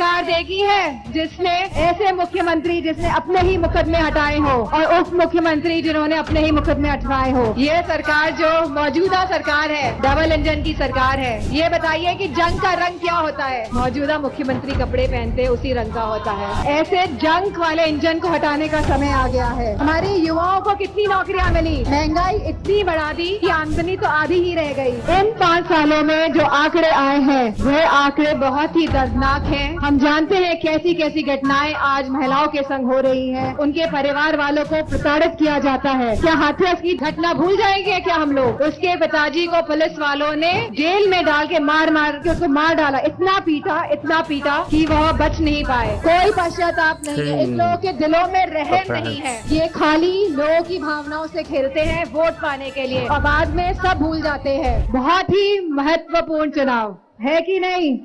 सरकार देखी है जिसने ऐसे मुख्यमंत्री जिसने अपने ही मुकदमे हटाए हो और उप मुख्यमंत्री जिन्होंने अपने ही मुकदमे हटवाए हो। ये सरकार जो मौजूदा सरकार है, डबल इंजन की सरकार है। ये बताइए कि जंग का रंग क्या होता है? मौजूदा मुख्यमंत्री कपड़े पहनते उसी रंग का होता है। ऐसे जंग वाले इंजन को हटाने का समय आ गया है। हमारे युवाओं को कितनी नौकरियां मिली? महंगाई इतनी बढ़ा दी कि आमदनी तो आधी ही रह गई। इन 5 सालों में जो आंकड़े आए हैं वह आंकड़े बहुत ही दर्दनाक हैं। हम जानते हैं कैसी कैसी घटनाएं आज महिलाओं के संग हो रही हैं। उनके परिवार वालों को प्रताड़ित किया जाता है। क्या हाथरस की घटना भूल जाएंगे क्या हम लोग? उसके पिताजी को पुलिस वालों ने जेल में डाल के मार के उसको मार डाला। इतना पीटा कि वह बच नहीं पाए। कोई पश्चाताप नहीं है। इन लोगों के दिलों में रहम नहीं है। ये खाली लोगों की भावनाओं से खेलते हैं वोट पाने के लिए और बाद में सब भूल जाते हैं। बहुत ही महत्वपूर्ण चुनाव है कि नहीं?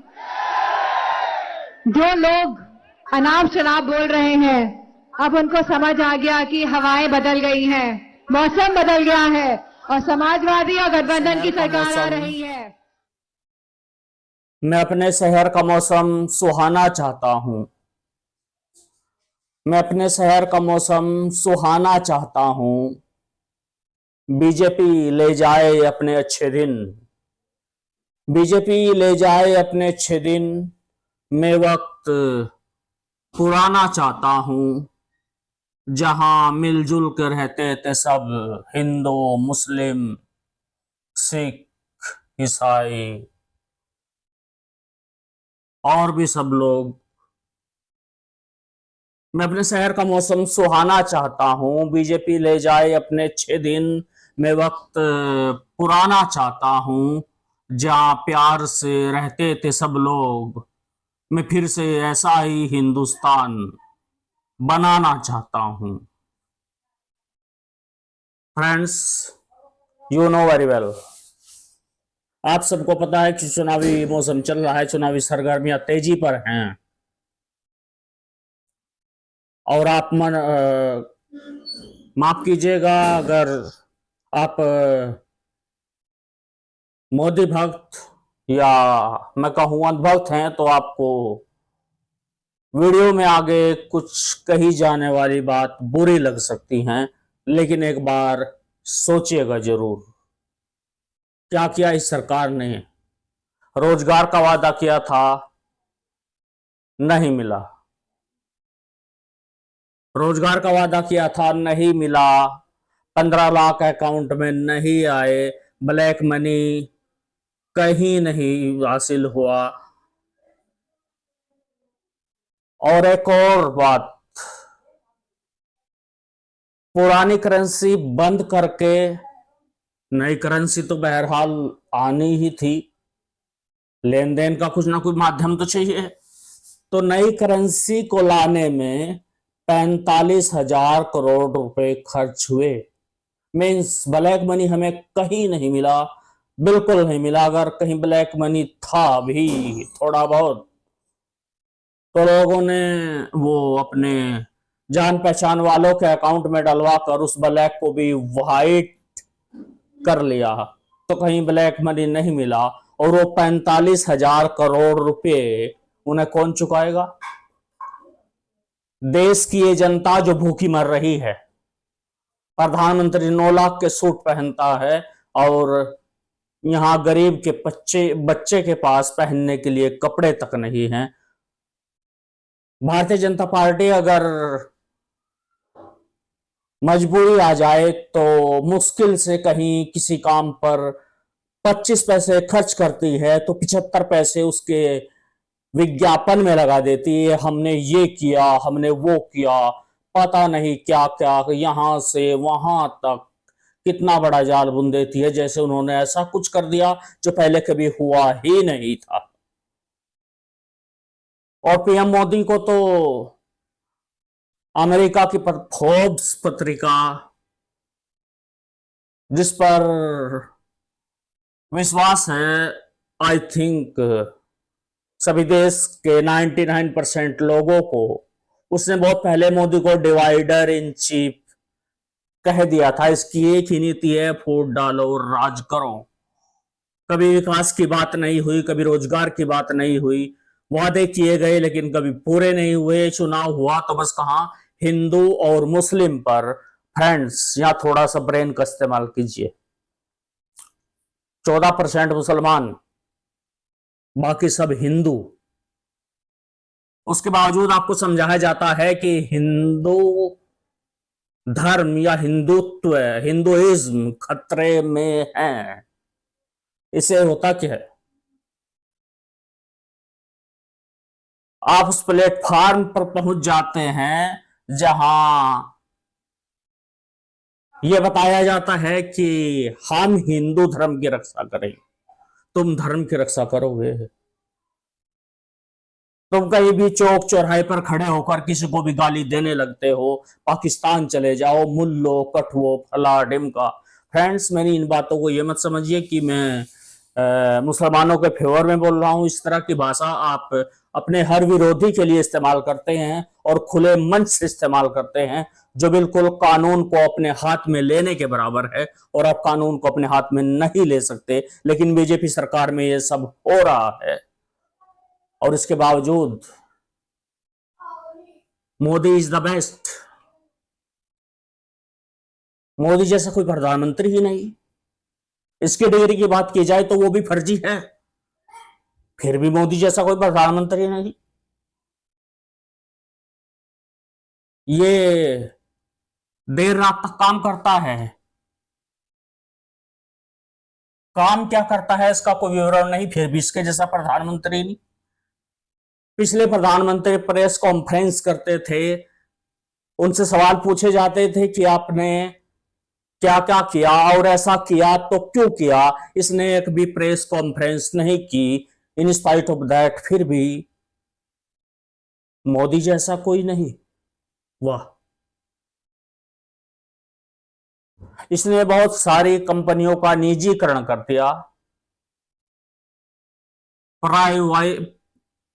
जो लोग अनाप शनाप बोल रहे हैं, अब उनको समझ आ गया कि हवाएं बदल गई हैं, मौसम बदल गया है और समाजवादी और गठबंधन की सरकार आ रही है। मैं अपने शहर का मौसम सुहाना चाहता हूं। मैं अपने शहर का मौसम सुहाना चाहता हूं। बीजेपी ले जाए अपने अच्छे दिन। बीजेपी ले जाए अपने अच्छे दिन। मैं वक्त पुराना चाहता हूं जहां मिलजुल कर रहते थे सब, हिंदू, मुस्लिम, सिख, ईसाई और भी सब लोग। मैं अपने शहर का मौसम सुहाना चाहता हूं। बीजेपी ले जाए अपने 6 दिन। मैं वक्त पुराना चाहता हूं जहां प्यार से रहते थे सब लोग। मैं फिर से ऐसा ही हिंदुस्तान बनाना चाहता हूं। Friends, you know very well, आप सबको पता है कि चुनावी मौसम चल रहा है, चुनावी सरगर्मियां तेजी पर हैं और आप माफ कीजिएगा अगर आप मोदी भक्त या मैं कहूं अंधभक्त हैं तो आपको वीडियो में आगे कुछ कही जाने वाली बात बुरी लग सकती हैं, लेकिन एक बार सोचिएगा जरूर। क्या किया इस सरकार ने? रोजगार का वादा किया था, नहीं मिला। रोजगार का वादा किया था, नहीं मिला। 15 लाख अकाउंट में नहीं आए। ब्लैक मनी कहीं नहीं हासिल हुआ। और एक और बात, पुरानी करेंसी बंद करके नई करेंसी तो बहरहाल आनी ही थी। लेन देन का कुछ ना कुछ माध्यम तो चाहिए। तो नई करेंसी को लाने में 45,000 करोड़ रुपए खर्च हुए। मीन्स ब्लैक मनी हमें कहीं नहीं मिला, बिल्कुल नहीं मिला। अगर कहीं ब्लैक मनी था भी थोड़ा बहुत तो लोगों ने वो अपने जान पहचान वालों के अकाउंट में डलवा कर उस ब्लैक को भी वाइट कर लिया। तो कहीं ब्लैक मनी नहीं मिला और वो 45,000 करोड़ रुपए उन्हें कौन चुकाएगा? देश की ये जनता जो भूखी मर रही है। प्रधानमंत्री 9 लाख के सूट पहनता है और यहां गरीब के बच्चे के पास पहनने के लिए कपड़े तक नहीं हैं। भारतीय जनता पार्टी अगर मजबूरी आ जाए तो मुश्किल से कहीं किसी काम पर 25 पैसे खर्च करती है तो 75 पैसे उसके विज्ञापन में लगा देती है। हमने ये किया, हमने वो किया, पता नहीं क्या क्या, यहां से वहां तक कितना बड़ा जाल बुन देती है, जैसे उन्होंने ऐसा कुछ कर दिया जो पहले कभी हुआ ही नहीं था। और पीएम मोदी को तो अमेरिका की फोर्ब्स पत्रिका, जिस पर विश्वास है आई थिंक सभी देश के 99% लोगों को, उसने बहुत पहले मोदी को डिवाइडर इन चीफ कह दिया था। इसकी एक ही नीति है, फूट डालो और राज करो। कभी विकास की बात नहीं हुई, कभी रोजगार की बात नहीं हुई। वादे किए गए लेकिन कभी पूरे नहीं हुए। चुनाव हुआ तो बस कहां, हिंदू और मुस्लिम पर। फ्रेंड्स, यहां थोड़ा सा ब्रेन का इस्तेमाल कीजिए। 14% मुसलमान, बाकी सब हिंदू। उसके बावजूद आपको समझाया जाता है कि हिंदू धर्म या हिंदुत्व, हिंदुइज्म खतरे में है। इसे होता क्या है, आप उस प्लेटफॉर्म पर पहुंच जाते हैं जहां यह बताया जाता है कि हम हिंदू धर्म की रक्षा करेंगे। तुम धर्म की रक्षा करोगे? तुम कहीं भी चौक चौराहे पर खड़े होकर किसी को भी गाली देने लगते हो, पाकिस्तान चले जाओ, मुल्लो कठवो फला डिमका। फ्रेंड्स, मेरी इन बातों को ये मत समझिए कि मैं मुसलमानों के फेवर में बोल रहा हूं। इस तरह की भाषा आप अपने हर विरोधी के लिए इस्तेमाल करते हैं और खुले मंच से इस्तेमाल करते हैं, जो बिल्कुल कानून को अपने हाथ में लेने के बराबर है। और आप कानून को अपने हाथ में नहीं ले सकते, लेकिन बीजेपी सरकार में यह सब हो रहा है। और इसके बावजूद Modi is the best. Modi जैसा कोई प्रधानमंत्री ही नहीं। इसकी डिग्री की बात की जाए तो वो भी फर्जी है, फिर भी मोदी जैसा कोई प्रधानमंत्री नहीं। ये देर रात तक काम करता है। काम क्या करता है इसका कोई विवरण नहीं, फिर भी इसके जैसा प्रधानमंत्री नहीं। पिछले प्रधानमंत्री प्रेस कॉन्फ्रेंस करते थे, उनसे सवाल पूछे जाते थे कि आपने क्या क्या किया और ऐसा किया तो क्यों किया। इसने एक भी प्रेस कॉन्फ्रेंस नहीं की। इन स्पाइट ऑफ दैट फिर भी मोदी जैसा कोई नहीं। वाह। इसने बहुत सारी कंपनियों का निजीकरण कर दिया,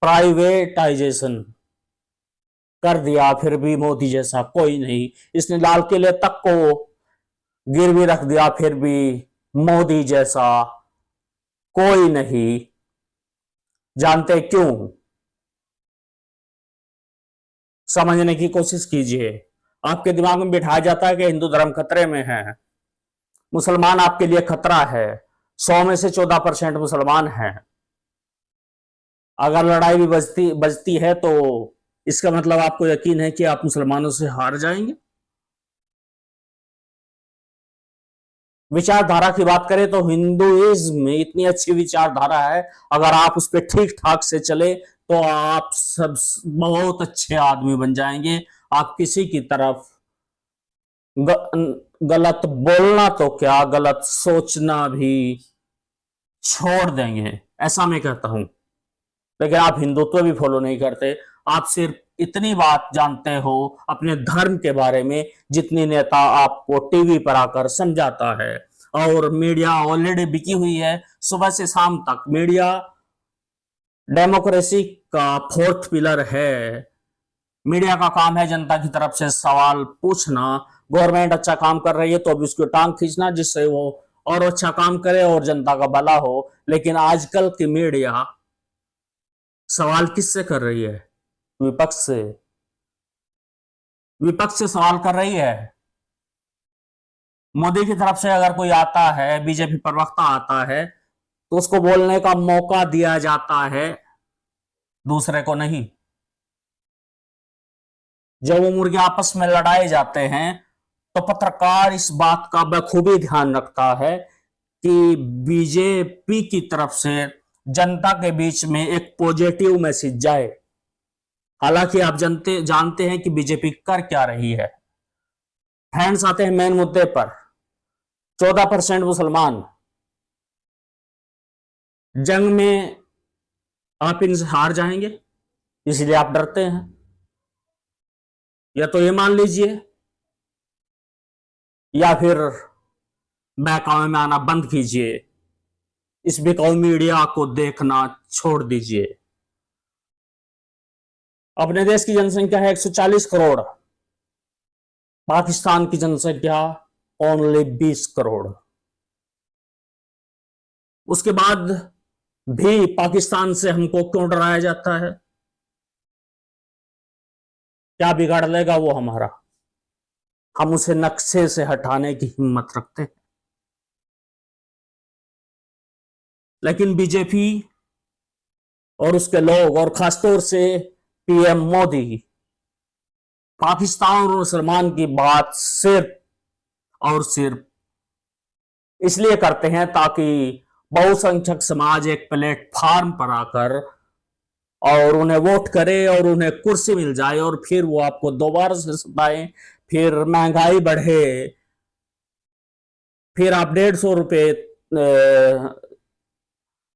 प्राइवेटाइजेशन कर दिया, फिर भी मोदी जैसा कोई नहीं। इसने लाल किले तक को गिरवी रख दिया, फिर भी मोदी जैसा कोई नहीं। जानते क्यों? समझने की कोशिश कीजिए। आपके दिमाग में बिठाया जाता है कि हिंदू धर्म खतरे में है, मुसलमान आपके लिए खतरा है। 100 में से 14% मुसलमान हैं। अगर लड़ाई भी बजती है तो इसका मतलब आपको यकीन है कि आप मुसलमानों से हार जाएंगे। विचारधारा की बात करें तो हिंदुइज्म में इतनी अच्छी विचारधारा है, अगर आप उस पर ठीक ठाक से चले तो आप सब बहुत अच्छे आदमी बन जाएंगे। आप किसी की तरफ गलत बोलना तो क्या, गलत सोचना भी छोड़ देंगे, ऐसा मैं कहता हूं। लेकिन आप हिंदुत्व भी फॉलो नहीं करते। आप सिर्फ इतनी बात जानते हो अपने धर्म के बारे में जितनी नेता आपको टीवी पर आकर समझाता है। और मीडिया ऑलरेडी बिकी हुई है, सुबह से शाम तक। मीडिया डेमोक्रेसी का फोर्थ पिलर है। मीडिया का काम है जनता की तरफ से सवाल पूछना। गवर्नमेंट अच्छा काम कर रही है तो अब उसकी टांग खींचना, जिससे वो और अच्छा काम करे और जनता का भला हो। लेकिन आजकल की मीडिया सवाल किससे कर रही है? विपक्ष से। विपक्ष से सवाल कर रही है। मोदी की तरफ से अगर कोई आता है, बीजेपी प्रवक्ता आता है, तो उसको बोलने का मौका दिया जाता है, दूसरे को नहीं। जब वो मुर्गे आपस में लड़ाए जाते हैं तो पत्रकार इस बात का बखूबी ध्यान रखता है कि बीजेपी की तरफ से जनता के बीच में एक पॉजिटिव मैसेज जाए। हालांकि आप जानते हैं कि बीजेपी कर क्या रही है। फ्रेंड्स, आते हैं मेन मुद्दे पर। 14% मुसलमान, जंग में आप इनसे हार जाएंगे, इसलिए आप डरते हैं। या तो ये मान लीजिए, या फिर बहकावे में आना बंद कीजिए। इस बिकाऊ मीडिया को देखना छोड़ दीजिए। अपने देश की जनसंख्या है 140 करोड़, पाकिस्तान की जनसंख्या ओनली 20 करोड़। उसके बाद भी पाकिस्तान से हमको क्यों डराया जाता है? क्या बिगाड़ लेगा वो हमारा? हम उसे नक्शे से हटाने की हिम्मत रखते हैं। लेकिन बीजेपी और उसके लोग, और खासतौर से पीएम मोदी, पाकिस्तान और मुसलमान की बात सिर्फ और सिर्फ इसलिए करते हैं ताकि बहुसंख्यक समाज एक प्लेटफॉर्म पर आकर और उन्हें वोट करे और उन्हें कुर्सी मिल जाए, और फिर वो आपको दोबारा से सताएं, फिर महंगाई बढ़े, फिर आप 150 रुपये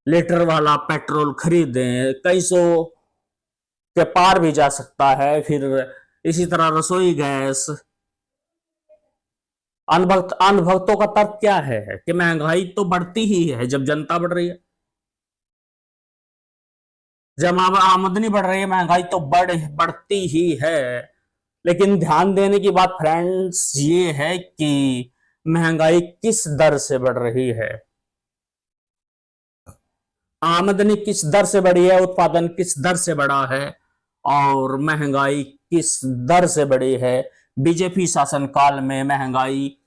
लीटर वाला पेट्रोल खरीदें, कई सौ के पार भी जा सकता है। फिर इसी तरह रसोई गैस। अनुभक्तों का तर्क क्या है कि महंगाई तो बढ़ती ही है जब जनता बढ़ रही है, जब आमदनी बढ़ रही है महंगाई तो बढ़ती ही है। लेकिन ध्यान देने की बात फ्रेंड्स ये है कि महंगाई किस दर से बढ़ रही है। आमदनी किस दर से बढ़ी है, उत्पादन किस दर से बढ़ा है, और महंगाई किस दर से बढ़ी है। बीजेपी शासनकाल में महंगाई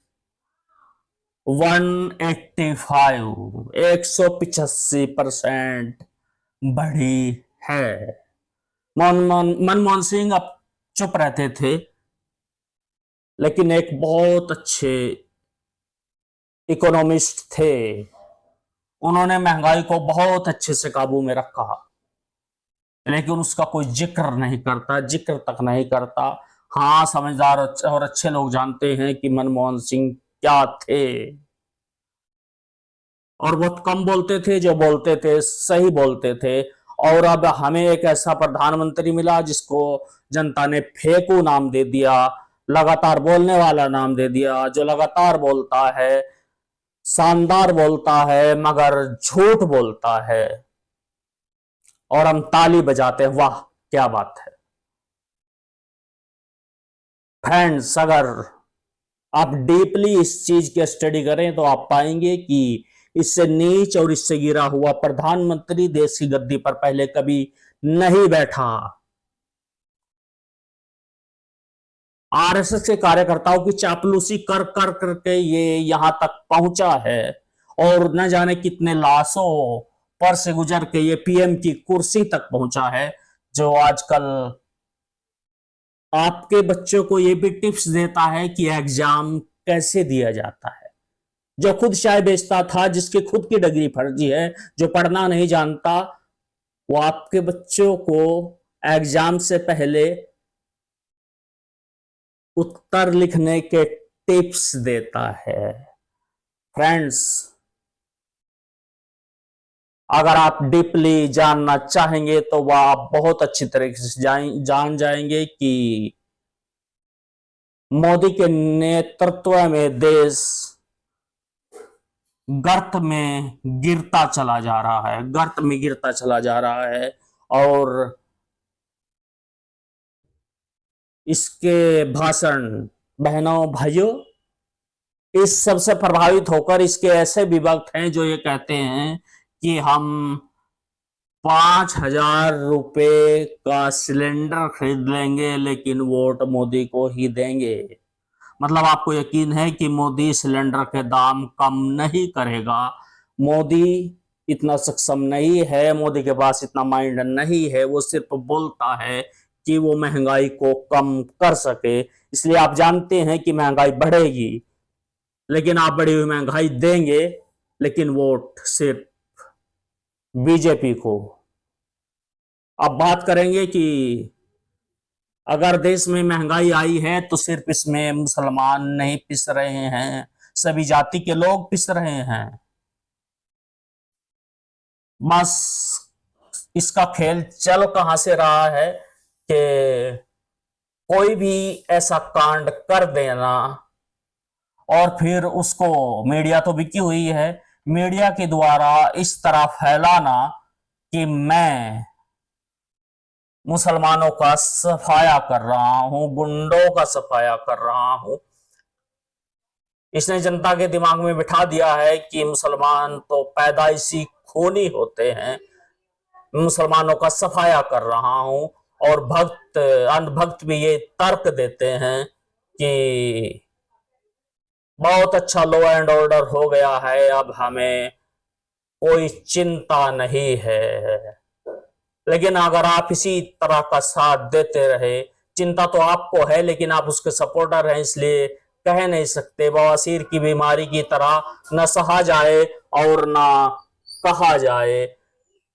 185% बढ़ी है। मनमोहन सिंह अब चुप रहते थे, लेकिन एक बहुत अच्छे इकोनॉमिस्ट थे, उन्होंने महंगाई को बहुत अच्छे से काबू में रखा, लेकिन उसका कोई जिक्र नहीं करता, जिक्र तक नहीं करता। हाँ, समझदार और अच्छे लोग जानते हैं कि मनमोहन सिंह क्या थे, और बहुत कम बोलते थे, जो बोलते थे सही बोलते थे। और अब हमें एक ऐसा प्रधानमंत्री मिला जिसको जनता ने फेंकू नाम दे दिया, लगातार बोलने वाला नाम दे दिया, जो लगातार बोलता है, शानदार बोलता है, मगर झूठ बोलता है, और हम ताली बजाते हैं, वाह क्या बात है। फ्रेंड्स, अगर आप डीपली इस चीज की स्टडी करें तो आप पाएंगे कि इससे नीच और इससे गिरा हुआ प्रधानमंत्री देश की गद्दी पर पहले कभी नहीं बैठा। आरएसएस के कार्यकर्ताओं की चापलूसी कर कर करके ये यहां तक पहुंचा है, और न जाने कितने लाशों पर से गुजर के ये पीएम की कुर्सी तक पहुंचा है, जो आजकल आपके बच्चों को ये भी टिप्स देता है कि एग्जाम कैसे दिया जाता है। जो खुद चाय बेचता था, जिसकी खुद की डिग्री फर्जी है, जो पढ़ना नहीं जानता, वो आपके बच्चों को एग्जाम से पहले उत्तर लिखने के टिप्स देता है। फ्रेंड्स, अगर आप डीपली जानना चाहेंगे तो वह आप बहुत अच्छी तरीके से जान जाएंगे कि मोदी के नेतृत्व में देश गर्त में गिरता चला जा रहा है, गर्त में गिरता चला जा रहा है। और इसके भाषण, बहनों भाइयों, इस सबसे प्रभावित होकर इसके ऐसे विभक्त हैं जो ये कहते हैं कि हम 5,000 रुपए का सिलेंडर खरीद लेंगे लेकिन वोट मोदी को ही देंगे। मतलब आपको यकीन है कि मोदी सिलेंडर के दाम कम नहीं करेगा। मोदी इतना सक्षम नहीं है, मोदी के पास इतना माइंड नहीं है, वो सिर्फ बोलता है कि वो महंगाई को कम कर सके। इसलिए आप जानते हैं कि महंगाई बढ़ेगी, लेकिन आप बढ़ी हुई महंगाई देंगे, लेकिन वोट सिर्फ बीजेपी को। अब बात करेंगे कि अगर देश में महंगाई आई है तो सिर्फ इसमें मुसलमान नहीं पिस रहे हैं, सभी जाति के लोग पिस रहे हैं। बस इसका खेल चल कहां से रहा है कि कोई भी ऐसा कांड कर देना और फिर उसको, मीडिया तो बिकी हुई है, मीडिया के द्वारा इस तरह फैलाना कि मैं मुसलमानों का सफाया कर रहा हूं, गुंडों का सफाया कर रहा हूं। इसने जनता के दिमाग में बिठा दिया है कि मुसलमान तो पैदाइशी खूनी होते हैं, मुसलमानों का सफाया कर रहा हूं। और अंधभक्त भी ये तर्क देते हैं कि बहुत अच्छा लॉ एंड ऑर्डर हो गया है, अब हमें कोई चिंता नहीं है। लेकिन अगर आप इसी तरह का साथ देते रहे, चिंता तो आपको है लेकिन आप उसके सपोर्टर हैं, इसलिए कह नहीं सकते। बवासीर की बीमारी की तरह न सहा जाए और न कहा जाए।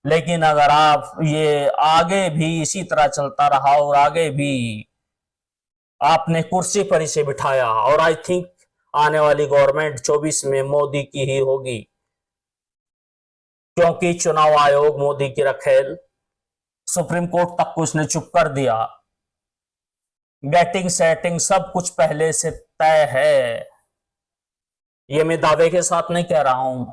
लेकिन अगर आप ये आगे भी इसी तरह चलता रहा और आगे भी आपने कुर्सी पर इसे बिठाया, और आई थिंक आने वाली गवर्नमेंट 24 में मोदी की ही होगी, क्योंकि चुनाव आयोग मोदी की रखेल, सुप्रीम कोर्ट तक को उसने चुप कर दिया। गेटिंग सेटिंग सब कुछ पहले से तय है। ये मैं दावे के साथ नहीं कह रहा हूं,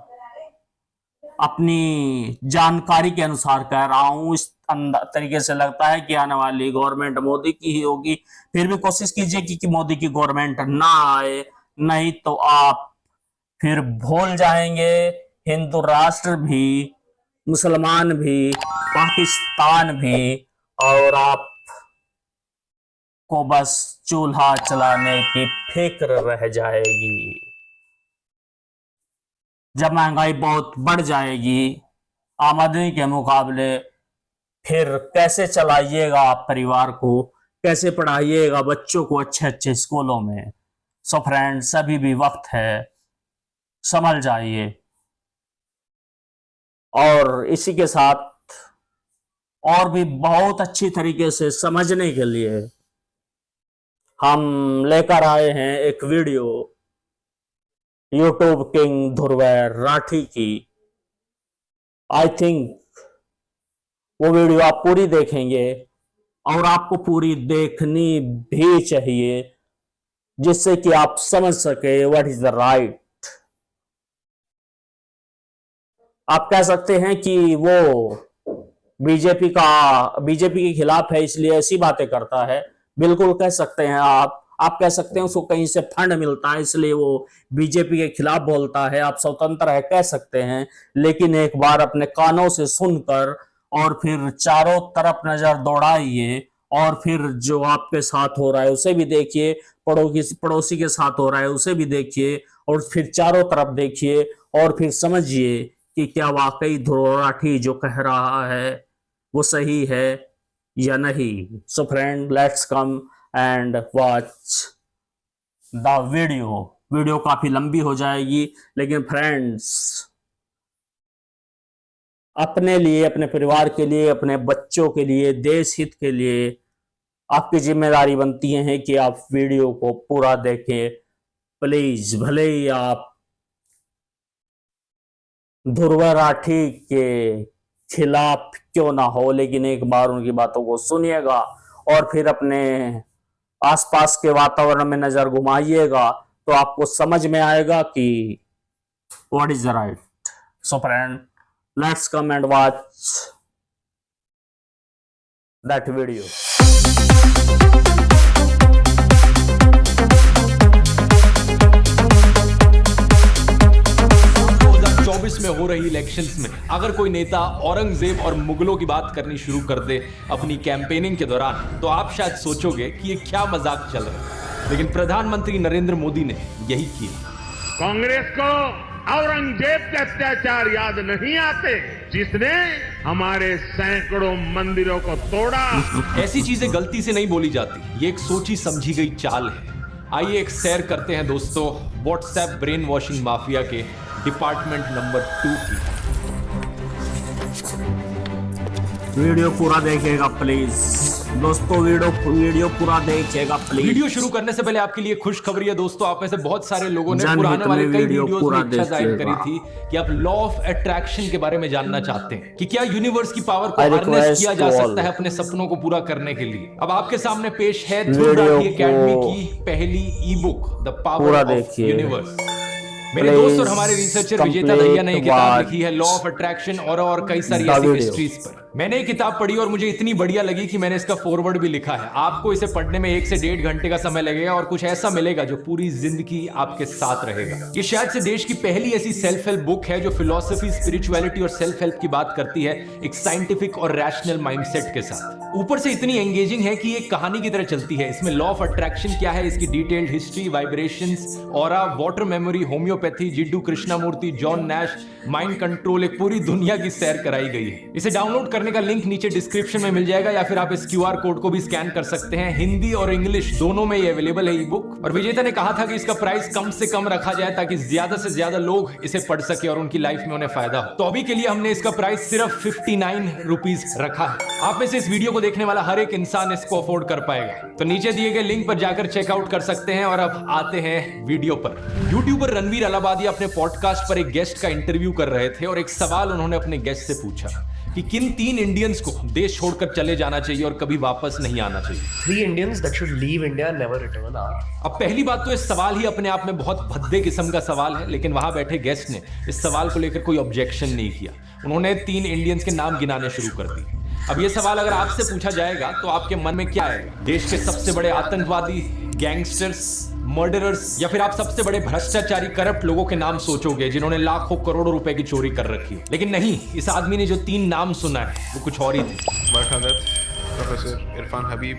अपनी जानकारी के अनुसार कह रहा हूं। इस तरीके से लगता है कि आने वाली गवर्नमेंट मोदी की ही होगी। फिर भी कोशिश कीजिए कि मोदी की गवर्नमेंट ना आए, नहीं तो आप फिर भूल जाएंगे हिंदू राष्ट्र भी, मुसलमान भी, पाकिस्तान भी, और आप को बस चूल्हा चलाने की फिक्र रह जाएगी। जब महंगाई बहुत बढ़ जाएगी आमदनी के मुकाबले, फिर कैसे चलाइएगा आप परिवार को, कैसे पढ़ाइएगा बच्चों को अच्छे अच्छे स्कूलों में। सो फ्रेंड्स, अभी भी वक्त है, समझ जाइए। और इसी के साथ और भी बहुत अच्छी तरीके से समझने के लिए हम लेकर आए हैं एक video YouTube king Dhruv Rathee की। आई थिंक वो वीडियो आप पूरी देखेंगे, और आपको पूरी देखनी भी चाहिए, जिससे कि आप समझ सके व्हाट इज द राइट। आप कह सकते हैं कि वो बीजेपी के खिलाफ है इसलिए ऐसी बातें करता है। बिल्कुल कह सकते हैं आप कह सकते हैं उसको कहीं से फंड मिलता है इसलिए वो बीजेपी के खिलाफ बोलता है। आप स्वतंत्र है कह सकते हैं, लेकिन एक बार अपने कानों से सुनकर और फिर चारों तरफ नजर दौड़ाइए, और फिर जो आपके साथ हो रहा है उसे भी देखिए, पड़ोसी के साथ हो रहा है उसे भी देखिए, और फिर चारों तरफ देखिए, और फिर समझिए कि क्या वाकई ध्रुव राठी जो कह रहा है वो सही है या नहीं। So friend, let's come and watch the video काफी लंबी हो जाएगी, लेकिन फ्रेंड्स अपने लिए, अपने परिवार के लिए, अपने बच्चों के लिए, देश हित के लिए आपकी जिम्मेदारी बनती है कि आप वीडियो को पूरा देखें प्लीज। भले ही आप ध्रुव राठी के खिलाफ क्यों ना हो, लेकिन एक बार उनकी बातों को सुनिएगा और फिर अपने आसपास के वातावरण में नजर घुमाइएगा, तो आपको समझ में आएगा कि what is the right. So friend, let's come and watch that video. 2024 में हो रही इलेक्शंस में अगर कोई नेता औरंगजेब और मुगलों की बात करनी शुरू कर दे अपनी कैंपेनिंग के दौरान, तो आप शायद सोचोगे कि ये क्या मजाक चल रहा है, लेकिन प्रधानमंत्री नरेंद्र मोदी ने यही किया। कांग्रेस को औरंगजेब के अत्याचार याद नहीं आते जिसने हमारे सैकड़ों मंदिरों को तोड़ा। ऐसी चीजें गलती से नहीं बोली जाती, ये एक सोची समझी गई चाल है। आइए एक सैर करते हैं दोस्तों व्हाट्सएप ब्रेन वॉशिंग माफिया के डिपार्टमेंट नंबर 2 की। वीडियो पूरा देखिएगा प्लीज दोस्तों, वीडियो पूरा देखिएगा प्लीज। वीडियो शुरू करने से पहले आपके लिए खुशखबरी है दोस्तों, आप में से बहुत सारे लोगों ने जनहित पुराने वाले में कई वीडियो वीडियोस पूरा में इच्छा जाहिर देखिएगा। करी थी कि आप लॉ ऑफ अट्रैक्शन के बारे में जानना चाहते हैं कि क्या यूनिवर्स की पावर को I हार्नेस request किया जा all। सकता है अपने सपनों को पूरा करने के लिए। अब आपके सामने पेश है ध्रुव वीडियो राठी एकेडमी को की पहली ई बुक द पावर पूरा ऑफ देखिए। यूनिवर्स। मेरे दोस्त और हमारे रिसर्चर विजेता भैया ने एक किताब लिखी है लॉ ऑफ अट्रैक्शन और कई सारी ऐसी हिस्ट्रीज पर। मैंने ये किताब पढ़ी और मुझे इतनी बढ़िया लगी कि मैंने इसका फॉरवर्ड भी लिखा है। आपको इसे पढ़ने में 1 से 1.5 घंटे का समय लगेगा और कुछ ऐसा मिलेगा जो पूरी जिंदगी आपके साथ रहेगा। ये शायद से देश की पहली ऐसी सेल्फ हेल्प बुक है जो फिलॉसफी, स्पिरिचुअलिटी और सेल्फ हेल्प की बात करती है एक साइंटिफिक और रैशनल माइंडसेट के साथ। ऊपर से इतनी एंगेजिंग है कि ये कहानी की तरह चलती है। इसमें लॉ ऑफ अट्रैक्शन क्या है, इसकी detailed history, vibrations, aura, water memory, homeopathy, Jiddu Krishnamurti, John Nash, mind control, एक पूरी दुनिया की सैर कराई गई है। इसे डाउनलोड करने का लिंक नीचे डिस्क्रिप्शन में मिल जाएगा या फिर आप इस QR कोड को भी स्कैन कर सकते हैं। हिंदी और इंग्लिश दोनों में ये अवेलेबल है ई बुक। और विजेता ने कहा था कि इसका प्राइस कम से कम रखा जाए ताकि ज्यादा से ज्यादा लोग इसे पढ़ सके और उनकी लाइफ में उन्हें फायदा हो। तो अभी के लिए हमने इसका प्राइस सिर्फ 59 रुपीज रखा है। आप में से इस वीडियो को देखने वाला हर एक इंसान इसको अफोर्ड कर पाएगा। तो नीचे दिए गए लिंक पर जाकर चेकआउट कर सकते हैं। और अब आते हैं वीडियो पर। यूट्यूबर रणवीर अलाहाबादी अपने पॉडकास्ट पर एक गेस्ट का इंटरव्यू कर रहे थे और एक सवाल उन्होंने अपने गेस्ट से पूछा कि किन 3 इंडियंस को देश छोड़कर चले जाना चाहिए और कभी वापस नहीं आना चाहिए। 3 Indians that should leave India and never return are. अब पहली बात तो इस सवाल ही अपने आप में बहुत भद्दे किस्म का सवाल है, लेकिन वहां बैठे गेस्ट ने इस सवाल को लेकर कोई ऑब्जेक्शन नहीं किया। उन्होंने 3 इंडियंस के नाम गिनाने शुरू कर दिए। अब ये सवाल अगर आपसे पूछा जाएगा तो आपके मन में क्या आएगा? देश के सबसे बड़े आतंकवादी, गैंगस्टर्स, मर्डरर्स, या फिर आप सबसे बड़े भ्रष्टाचारी, करप्ट लोगों के नाम सोचोगे जिन्होंने लाखों करोड़ों रुपए की चोरी कर रखी है। लेकिन नहीं, इस आदमी ने जो 3 नाम सुना है वो कुछ और ही थे। बरखा दत्त, प्रोफेसर इरफान हबीब,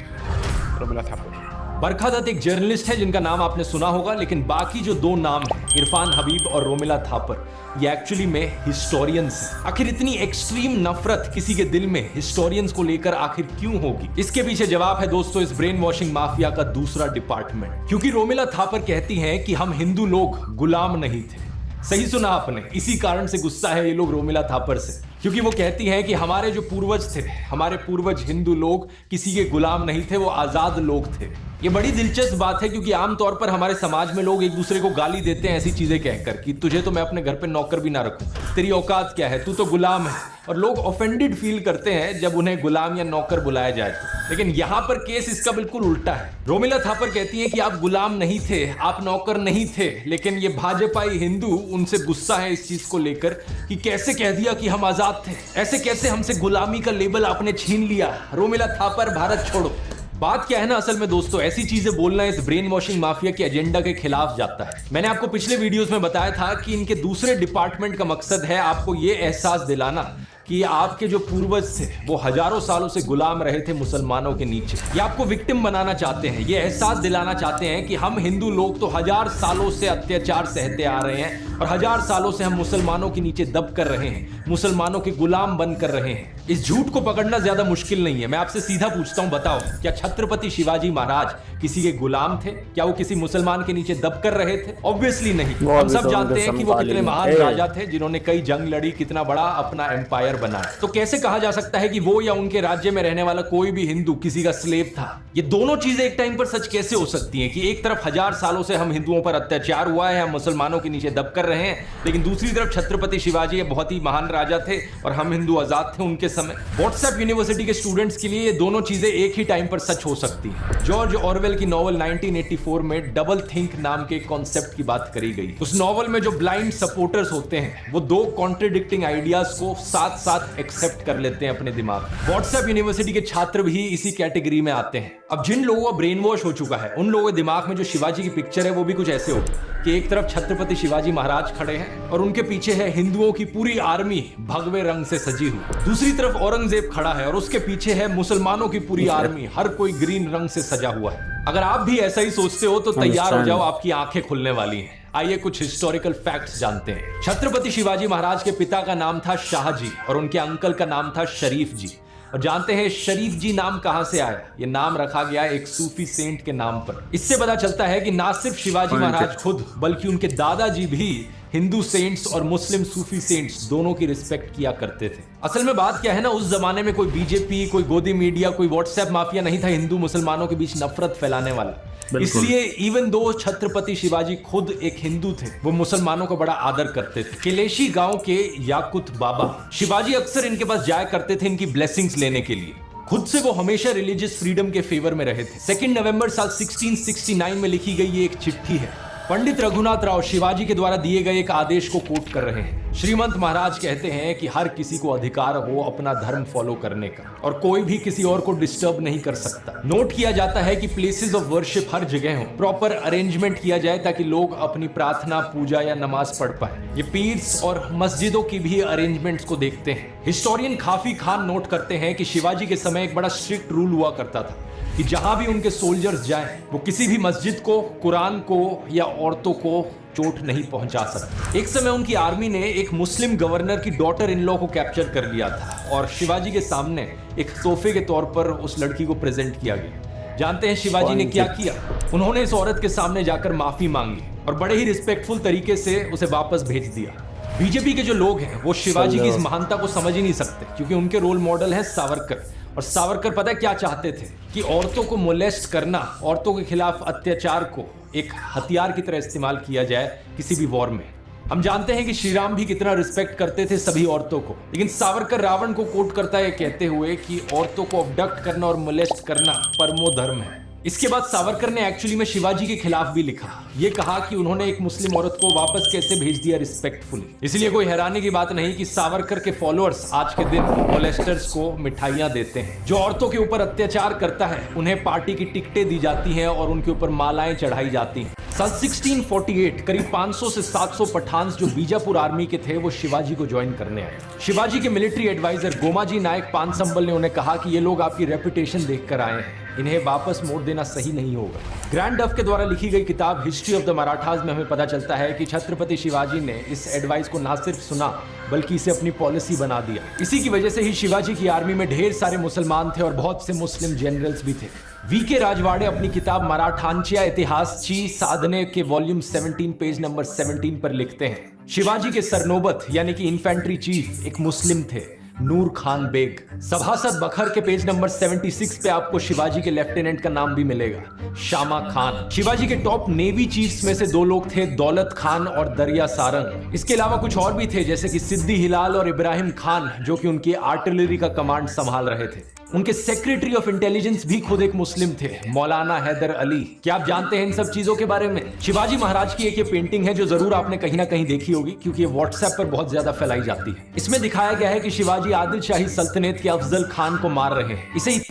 रोमिला थापर। बरखा दत्त एक जर्नलिस्ट है जिनका नाम आपने सुना होगा, लेकिन बाकी जो 2 नाम हैं, इरफान हबीब और रोमिला थापर, ये एक्चुअली में हिस्टोरियंस हैं। आखिर इतनी एक्सट्रीम नफरत किसी के दिल में हिस्टोरियंस को लेकर आखिर क्यों होगी? इसके पीछे जवाब है दोस्तों इस ब्रेन वॉशिंग माफिया का दूसरा डिपार्टमेंट। क्योंकि रोमिला थापर कहती हैं कि हम हिंदू लोग गुलाम नहीं थे। सही सुना आपने, इसी कारण से गुस्सा है ये लोग रोमिला थापर से, क्योंकि वो कहती हैं कि हमारे जो पूर्वज थे, हमारे पूर्वज हिंदू लोग किसी के गुलाम नहीं थे, वो आजाद लोग थे। ये बड़ी दिलचस्प बात है क्योंकि आमतौर पर हमारे समाज में लोग एक दूसरे को गाली देते हैं ऐसी चीजें कहकर कि तुझे तो मैं अपने घर पे नौकर भी ना रखूं, तेरी औकात क्या है, तू तो गुलाम है। और लोग ऑफेंडेड फील करते हैं जब उन्हें गुलाम या नौकर बुलाया जाए। लेकिन यहाँ पर केस इसका बिल्कुल उल्टा है। रोमिला थापर कहती हैं कि आप गुलाम नहीं थे, आप नौकर नहीं थे, लेकिन ये भाजपाई हिंदू उनसे गुस्सा है इस चीज को लेकर कि कैसे कह दिया कि हम आजाद थे, ऐसे कैसे हमसे गुलामी का लेबल आपने छीन लिया। रोमिला थापर भारत छोड़ो। बात क्या है ना, असल में दोस्तों ऐसी चीजें बोलना इस ब्रेन वॉशिंग माफिया के एजेंडा के खिलाफ जाता है। मैंने आपको पिछले वीडियोस में बताया था कि इनके दूसरे डिपार्टमेंट का मकसद है आपको ये एहसास दिलाना कि आपके जो पूर्वज थे वो हजारों सालों से गुलाम रहे थे मुसलमानों के नीचे। ये आपको विक्टिम बनाना चाहते हैं, ये एहसास दिलाना चाहते हैं कि हम हिंदू लोग तो 1000 सालों से अत्याचार सहते आ रहे हैं और 1000 सालों से हम मुसलमानों के नीचे दब कर रहे हैं, मुसलमानों के गुलाम बन कर रहे हैं। इस झूठ को पकड़ना ज्यादा मुश्किल नहीं है। मैं आपसे सीधा पूछता हूं, बताओ क्या छत्रपति शिवाजी महाराज किसी के गुलाम थे? क्या वो किसी मुसलमान के नीचे दब कर रहे थे? ऑब्वियसली नहीं। हम सब जानते हैं कि वो कितने महान राजा थे जिन्होंने कई जंग लड़ी, कितना बड़ा अपना एम्पायर बनाया। तो कैसे कहा जा सकता है कि वो या उनके राज्य में रहने वाला कोई भी हिंदू किसी का स्लेव था? ये दोनों चीजें एक टाइम पर सच कैसे हो सकती हैं कि एक तरफ 1000 सालों से हम हिंदुओं पर अत्याचार हुआ है, हम मुसलमानों के नीचे दब कर रहे हैं, लेकिन दूसरी तरफ छत्रपति शिवाजी बहुत ही महान राजा थे और हम हिंदू आजाद थे उनके समय। व्हाट्सएप यूनिवर्सिटी के स्टूडेंट्स के लिए ये दोनों चीजें एक ही टाइम पर सच हो सकती हैं। जॉर्ज ऑरवेल की नॉवल 1984 में डबल थिंक नाम के कॉन्सेप्ट की बात करी गई। उस नॉवल में जो ब्लाइंड सपोर्टर्स होते हैं वो 2 कॉन्ट्रडिक्टिंग आइडियाज को साथ साथ एक्सेप्ट कर लेते हैं अपने दिमाग। व्हाट्सएप यूनिवर्सिटी के छात्र भी इसी कैटेगरी में आते हैं। अब जिन लोगों का ब्रेन वॉश हो चुका है उन लोगों के दिमाग में जो शिवाजी की पिक्चर है वो भी कुछ ऐसे होगी कि एक तरफ छत्रपति शिवाजी महाराज खड़े हैं और उनके पीछे है हिंदुओं की पूरी आर्मी भगवे रंग से सजी हुई, दूसरी तरफ औरंगजेब खड़ा है और उसके पीछे है मुसलमानों की पूरी आर्मी, हर कोई ग्रीन रंग से सजा हुआ है। अगर आप भी ऐसा ही सोचते हो तो तैयार हो जाओ, आपकी आंखें खुलने वाली हैं। आइए कुछ हिस्टोरिकल फैक्ट्स जानते हैं। छत्रपति शिवाजी महाराज के पिता का नाम था शाहजी और उनके अंकल का नाम था शरीफ जी। और जानते हैं शरीफ जी नाम कहां से आया? ये नाम रखा गया एक सूफी सेंट के नाम पर। इससे पता चलता है कि ना सिर्फ शिवाजी महाराज खुद बल्कि उनके दादाजी भी हिंदू सेंट्स और मुस्लिम सूफी सेंट्स दोनों की रिस्पेक्ट किया करते थे। असल में बात क्या है ना, उस जमाने में कोई बीजेपी, कोई गोदी मीडिया, कोई व्हाट्सएप माफिया नहीं था हिंदू मुसलमानों के बीच नफरत फैलाने वाला। इसलिए इवन दो छत्रपति शिवाजी खुद एक हिंदू थे, वो मुसलमानों का बड़ा आदर करते थे। किलेशी गांव के याकुत बाबा शिवाजी अक्सर इनके पास जाया करते थे इनकी ब्लेसिंग्स लेने के लिए। खुद से वो हमेशा रिलीजियस फ्रीडम के फेवर में रहे थे। 2 नवंबर साल 1669 में लिखी गई ये एक चिट्ठी है। पंडित रघुनाथ राव शिवाजी के द्वारा दिए गए एक आदेश को कोट कर रहे हैं। श्रीमंत महाराज कहते हैं कि हर किसी को अधिकार हो अपना धर्म फॉलो करने का और कोई भी किसी और को डिस्टर्ब नहीं कर सकता। नोट किया जाता है कि प्लेसेस ऑफ वर्शिप हर जगह हो, प्रॉपर अरेंजमेंट किया जाए ताकि लोग अपनी प्रार्थना, पूजा या नमाज पढ़ पाए। ये पीर्स और मस्जिदों की भी अरेंजमेंट्स को देखते हैं। हिस्टोरियन खाफी खान नोट करते हैं कि शिवाजी के समय एक बड़ा स्ट्रिक्ट रूल हुआ करता था कि जहां भी उनके सोल्जर्स जाएं, वो किसी भी मस्जिद को, कुरान को या औरतों को चोट नहीं पहुंचा सकते। एक समय उनकी आर्मी ने एक मुस्लिम गवर्नर की डॉटर इन लॉ को कैप्चर कर लिया था और शिवाजी के सामने एक तोहफे के तौर पर उस लड़की को प्रेजेंट किया गया। जानते हैं शिवाजी ने क्या किया? उन्होंने इस औरत के सामने जाकर माफी मांगी और बड़े ही रिस्पेक्टफुल तरीके से उसे वापस भेज दिया। बीजेपी के जो लोग हैं वो शिवाजी की इस महानता को समझ ही नहीं सकते क्योंकि उनके रोल मॉडल है सावरकर। और सावरकर पता है क्या चाहते थे? कि औरतों को मोलेस्ट करना, औरतों के खिलाफ अत्याचार को एक हथियार की तरह इस्तेमाल किया जाए किसी भी वॉर में। हम जानते हैं कि श्री राम भी कितना रिस्पेक्ट करते थे सभी औरतों को, लेकिन सावरकर रावण को कोट करता है कहते हुए कि औरतों को अबडक्ट करना और मोलेस्ट करना परमो धर्म है। इसके बाद सावरकर ने एक्चुअली में शिवाजी के खिलाफ भी लिखा। ये कहा कि उन्होंने एक मुस्लिम औरत को वापस कैसे भेज दिया रिस्पेक्टफुली। इसलिए कोई हैरानी की बात नहीं कि सावरकर के फॉलोअर्स आज के दिन मोलेस्टर्स को मिठाइयां देते हैं। जो औरतों के ऊपर अत्याचार करता है उन्हें पार्टी की टिकटें दी जाती हैं और उनके ऊपर मालाएं चढ़ाई जाती हैं। साल 1648 करीब 500 से 700 पठान्स जो बीजापुर आर्मी के थे वो शिवाजी को ज्वाइन करने आए। शिवाजी के मिलिट्री एडवाइजर गोमाजी नायक पानसंबल ने उन्हें कहा कि ये लोग आपकी रेपुटेशन देखकर आए हैं, इन्हें वापस मोड़ देना सही नहीं होगा। ग्रैंड डफ के द्वारा लिखी गई किताब हिस्ट्री ऑफ द मराठाज में हमें पता चलता है कि छत्रपति शिवाजी ने इस एडवाइस को ना सिर्फ सुना बल्कि इसे अपनी पॉलिसी बना दिया। इसी की वजह से ही शिवाजी की आर्मी में ढेर सारे मुसलमान थे और बहुत से मुस्लिम जनरल्स भी थे। वीके राजवाड़े अपनी किताब मराठांच्या इतिहासची साधने के वॉल्यूम 17 पेज नंबर 17 पर लिखते हैं, शिवाजी के सरनोबत यानी कि इन्फेंट्री चीफ एक मुस्लिम थे, नूर खान बेग। सभासद बखर के पेज नंबर 76 पे आपको शिवाजी के लेफ्टिनेंट का नाम भी मिलेगा, शामा खान। शिवाजी के टॉप नेवी चीफ्स में से दो लोग थे, दौलत खान और दरिया सारंग। इसके अलावा कुछ और भी थे जैसे कि सिद्दी हिलाल और इब्राहिम खान जो कि उनकी आर्टिलरी का कमांड संभाल रहे थे। उनके सेक्रेटरी ऑफ इंटेलिजेंस भी खुद एक मुस्लिम थे, मौलाना हैदर अली। क्या आप जानते हैं इन सब चीजों के बारे में? शिवाजी महाराज की एक ये पेंटिंग है जो जरूर आपने कहीं ना कहीं देखी होगी क्योंकि ये व्हाट्सएप पर बहुत ज्यादा फैलाई जाती है। इसमें दिखाया गया है कि शिवाजी आदिल शाही सल्तनत के अफजल खान को मार रहे हैं। इसे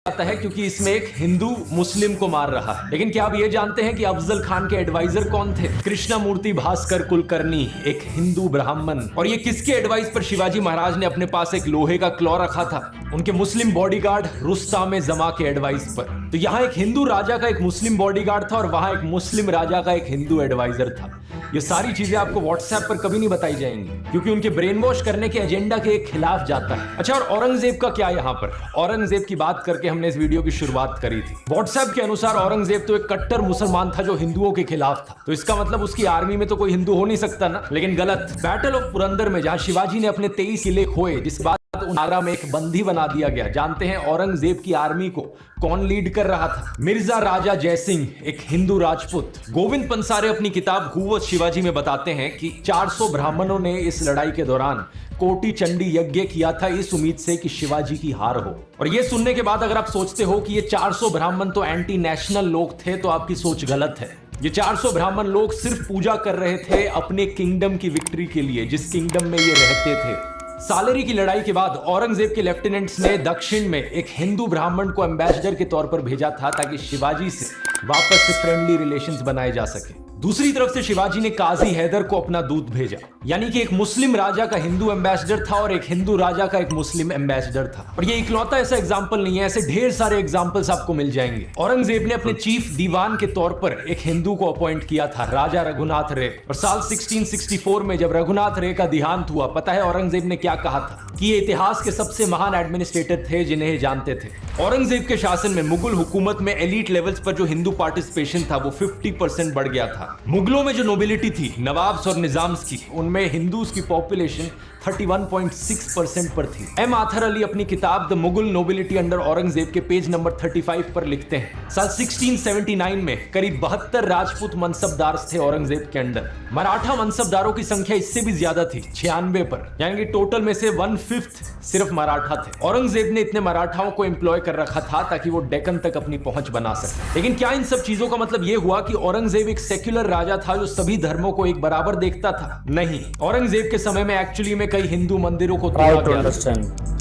आता है क्योंकि इसमें एक हिंदू मुस्लिम को मार रहा है। लेकिन क्या आप ये जानते हैं कि अफजल खान के एडवाइजर कौन थे? कृष्णमूर्ति भास्कर कुलकर्णी, एक हिंदू ब्राह्मण। और ये किसके एडवाइस पर शिवाजी महाराज ने अपने पास एक लोहे का क्लॉ रखा था? उनके मुस्लिम बॉडीगार्ड रुस्ताम जमा के एडवाइस पर। तो यहाँ एक हिंदू राजा का एक मुस्लिम बॉडीगार्ड था और वहां एक मुस्लिम राजा का एक हिंदू एडवाइजर था। ये सारी चीजें आपको व्हाट्सएप पर कभी नहीं बताई जाएंगी क्योंकि उनके ब्रेन वॉश करने के एजेंडा के खिलाफ जाता है। अच्छा, और औरंगजेब का क्या यहाँ पर? औरंगजेब की बात करके हमने इस वीडियो की शुरुआत करी थी। व्हाट्सएप के अनुसार औरंगजेब तो एक कट्टर मुसलमान था जो हिंदुओं के खिलाफ था, तो इसका मतलब उसकी आर्मी में तो कोई हिंदू हो नहीं सकता ना। लेकिन गलत। बैटल ऑफ पुरंदर में जहां शिवाजी ने अपने 23 किले खोए, जिस बात आगरा में एक बंदी बना दिया गया, जानते हैं औरंगजेब की आर्मी को कौन लीड कर रहा था? मिर्जा राजा जयसिंह, एक हिंदू राजपूत। गोविंद पंसारे अपनी किताब हू वाज शिवाजी में बताते हैं कि 400 ब्राह्मणों ने इस लड़ाई के दौरान कोटि चंडी यज्ञ किया था इस उम्मीद से कि शिवाजी की हार हो। और ये सुनने के बाद अगर आप सोचते हो कि ये 400 ब्राह्मण तो एंटी नेशनल लोग थे, तो आपकी सोच गलत है। ये 400 ब्राह्मण लोग सिर्फ पूजा कर रहे थे अपने किंगडम की विक्ट्री के लिए, जिस किंगडम में ये रहते थे। सालेरी की लड़ाई के बाद औरंगजेब के लेफ्टिनेंट्स ने दक्षिण में एक हिंदू ब्राह्मण को एम्बेसडर के तौर पर भेजा था ताकि शिवाजी से वापस से फ्रेंडली रिलेशंस बनाए जा सके। दूसरी तरफ से शिवाजी ने काजी हैदर को अपना दूत भेजा, यानी कि एक मुस्लिम राजा का हिंदू एम्बेसडर था और एक हिंदू राजा का एक मुस्लिम एम्बेसडर था। और ये इकलौता ऐसा एग्जांपल नहीं है, ऐसे ढेर सारे एग्जांपल्स आपको मिल जाएंगे। औरंगजेब ने अपने चीफ दीवान के तौर पर एक हिंदू को अपॉइंट किया था, राजा रघुनाथ रे। और साल 1664 में जब रघुनाथ रे का देहांत हुआ, पता है औरंगजेब ने क्या कहा था? कि ये इतिहास के सबसे महान एडमिनिस्ट्रेटर थे जिन्हें जानते थे। औरंगजेब के शासन में मुगल हुकूमत में एलीट लेवल्स पर जो हिंदू पार्टिसिपेशन था वो 50% बढ़ गया था। मुगलों में जो नोबिलिटी थी, नवाब्स और निजाम्स की, उनमें हिंदूज की पॉपुलेशन 31.6% पर थी। एम आर्थर अली अपनी किताब the Mughal nobility under Aurangzeb के पेज नंबर 35 पर लिखते हैं, साल 1679 में करीब 72 राजपूत मनसबदार थे औरंगजेब के अंडर। मराठा मनसबदारों की संख्या इससे भी ज्यादा थी, 96 पर, यानी कि टोटल में से 1/5 सिर्फ मराठा थे। औरंगजेब ने इतने मराठाओं को एम्प्लॉय कर रखा था ताकि वो डेक्कन तक अपनी पहुंच बना सके। लेकिन क्या इन सब चीजों का मतलब यह हुआ कि औरंगजेब एक सेक्युलर राजा था जो सभी धर्मों को एक बराबर देखता था? नहीं, औरंगजेब के समय में एक्चुअली में कई हिंदू मंदिरों को तोड़ा गया।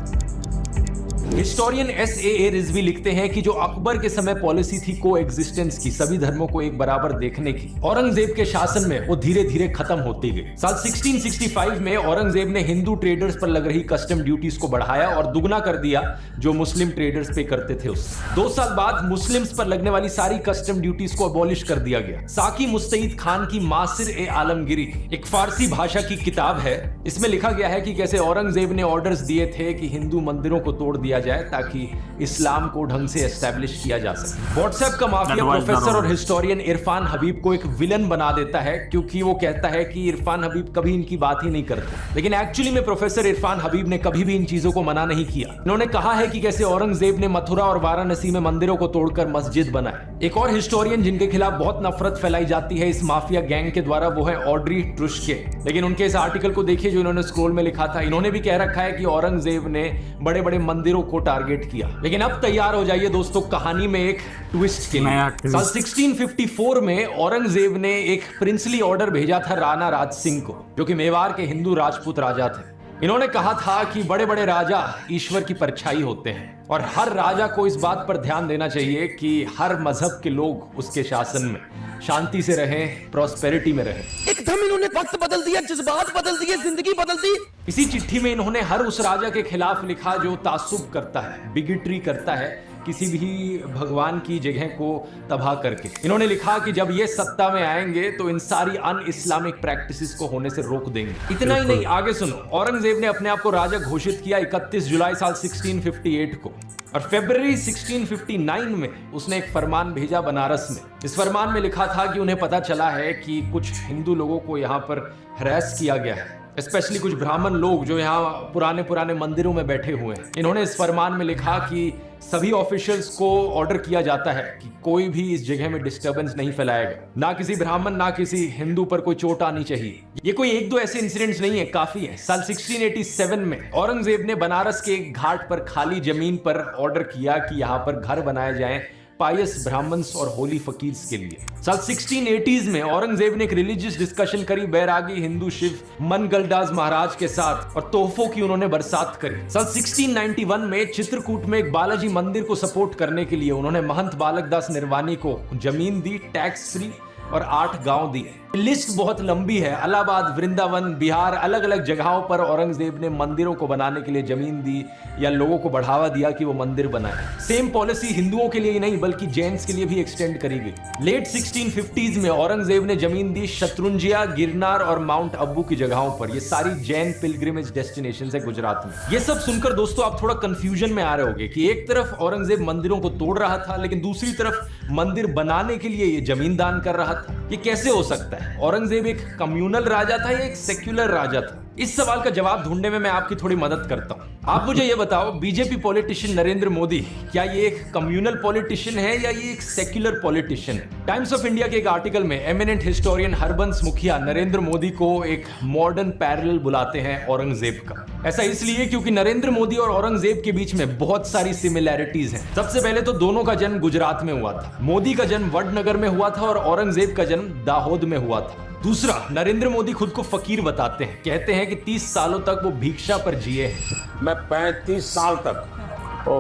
Historian S.A.A. रिजवी लिखते हैं कि जो अकबर के समय पॉलिसी थी को एग्जिस्टेंस की, सभी धर्मों को एक बराबर देखने की, औरंगजेब के शासन में वो धीरे धीरे खत्म होती गई। साल 1665 में औरंगजेब ने हिंदू ट्रेडर्स पर लग रही कस्टम ड्यूटीज को बढ़ाया और दुगना कर दिया जो मुस्लिम ट्रेडर्स पे करते थे उससे। 2 साल बाद मुस्लिम्स पर लगने वाली सारी कस्टम ड्यूटीज को अबॉलिश कर दिया गया। साकी मुस्तईद खान की मासिर-ए-आलमगिरी एक फारसी भाषा की किताब है। इसमें लिखा गया है कि कैसे औरंगजेब ने ऑर्डर्स दिए थे कि हिंदू मंदिरों को तोड़ दिया जाए ताकि इस्लाम को ढंग से एस्टैब्लिश किया जा सके। व्हाट्सएप का माफिया प्रोफेसर और हिस्टोरियन इरफान हबीब को एक विलन बना देता है क्योंकि वो कहता है कि इरफान हबीब कभी इनकी बात ही नहीं करते, लेकिन एक्चुअली में प्रोफेसर इरफान हबीब ने कभी भी इन चीजों को मना नहीं किया। इन्होंने कहा है कि कैसे औरंगजेब ने मथुरा और वाराणसी में मंदिरों को तोड़कर मस्जिद बनाए। एक और हिस्टोरियन जिनके खिलाफ बहुत नफरत फैलाई जाती है इस माफिया गैंग के द्वारा, वो है ऑड्री ट्रुश्के। लेकिन उनके इस आर्टिकल को देखिए जो इन्होंने स्क्रोल में लिखा था। इन्होंने भी कह रखा है कि औरंगजेब ने बड़े बड़े मंदिरों को टारगेट किया। लेकिन अब तैयार हो जाइए दोस्तों कहानी में एक ट्विस्ट के लिए। साल 1654 में औरंगजेब ने एक प्रिंसली ऑर्डर भेजा था राणा राज सिंह को, जो कि मेवाड़ के हिंदू राजपूत राजा थे। इन्होंने कहा था कि बड़े बड़े राजा ईश्वर की परछाई होते हैं और हर राजा को इस बात पर ध्यान देना चाहिए कि हर मजहब के लोग उसके शासन में शांति से रहें, प्रॉस्पेरिटी में रहें। एकदम इन्होंने वक्त बदल दिया, जज्बात बदल दिए, जिंदगी बदल दी। इसी चिट्ठी में इन्होंने हर उस राजा के खिलाफ लिखा जो तासुब करता है, बिगिटरी करता है, किसी भी भगवान की जगह को तबाह करके। इन्होंने लिखा कि जब ये सत्ता में आएंगे तो इन सारी अन इस्लामिक प्रैक्टिसेस को होने से रोक देंगे। इतना ही नहीं, आगे सुनो। औरंगजेब ने अपने आप को राजा घोषित किया 31 जुलाई साल 1658 को और फरवरी 1659 में उसने एक फरमान भेजा बनारस में। इस फरमान में लिखा था कि उन्हें पता चला है कि कुछ हिंदू लोगों को यहाँ पर हरास किया गया है, स्पेशली कुछ ब्राह्मण लोग जो यहाँ पुराने पुराने मंदिरों में बैठे हुए हैं। इन्होंने इस फरमान में लिखा कि सभी ऑफिशियल्स को ऑर्डर किया जाता है कि कोई भी इस जगह में डिस्टर्बेंस नहीं फैलाएगा, ना किसी ब्राह्मण ना किसी हिंदू पर कोई चोट आनी चाहिए। ये कोई एक दो ऐसे इंसिडेंट्स नहीं है, काफी है। साल 1687 में औरंगजेब ने बनारस के एक घाट पर खाली जमीन पर ऑर्डर किया कि यहाँ पर घर बनाए जाएं पायस ब्राह्मण्स और होली फकीर्स के लिए। साल 1680s में औरंगजेब ने एक रिलीजियस डिस्कशन करी बैरागी हिंदू शिव मनगलदास महाराज के साथ और तोहफों की उन्होंने बरसात करी। साल 1691 में चित्रकूट में एक बालाजी मंदिर को सपोर्ट करने के लिए उन्होंने महंत बालक दास निर्वाणी को जमीन दी, टैक्स फ्री, और 8 गांव दिए। लिस्ट बहुत लंबी है। इलाहाबाद, वृंदावन, बिहार, अलग अलग जगहों पर औरंगजेब ने मंदिरों को बनाने के लिए जमीन दी या लोगों को बढ़ावा दिया कि वो मंदिर बनाए। सेम पॉलिसी हिंदुओं के लिए ही नहीं बल्कि जैन्स के लिए भी एक्सटेंड करी गई। लेट 1650s में औरंगजेब ने जमीन दी शत्रुंजिया, गिरनार और माउंट अब्बू की जगहों पर। ये सारी जैन पिलग्रिमेज डेस्टिनेशन है गुजरात में। ये सब सुनकर दोस्तों आप थोड़ा कंफ्यूजन में आ रहे होंगे कि एक तरफ औरंगजेब मंदिरों को तोड़ रहा था लेकिन दूसरी तरफ मंदिर बनाने के लिए ये जमीन दान कर रहा था। ये कैसे हो सकता है? औरंगजेब एक कम्युनल राजा था या एक सेक्युलर राजा था? इस सवाल का जवाब ढूंढने में मैं आपकी थोड़ी मदद करता हूं। आप मुझे ये बताओ, बीजेपी पॉलिटिशियन नरेंद्र मोदी क्या ये एक कम्युनल पॉलिटिशियन है या ये एक सेक्युलर पॉलिटिशियन है? टाइम्स ऑफ इंडिया के एक आर्टिकल में एमिनेंट हिस्टोरियन हरबंस मुखिया नरेंद्र मोदी को एक मॉडर्न पैरेलल बुलाते हैं औरंगजेब का। ऐसा इसलिए क्योंकि नरेंद्र मोदी और औरंगजेब के बीच में बहुत सारी सिमिलैरिटीज हैं। सबसे पहले तो दोनों का जन्म गुजरात में हुआ था। मोदी का जन्म वडनगर में हुआ था और औरंगजेब का जन्म दाहोद में हुआ था। दूसरा, नरेंद्र मोदी खुद को फकीर बताते हैं, कहते हैं कि 30 सालों तक वो भिक्षा पर जिए हैं। मैं 35 साल तक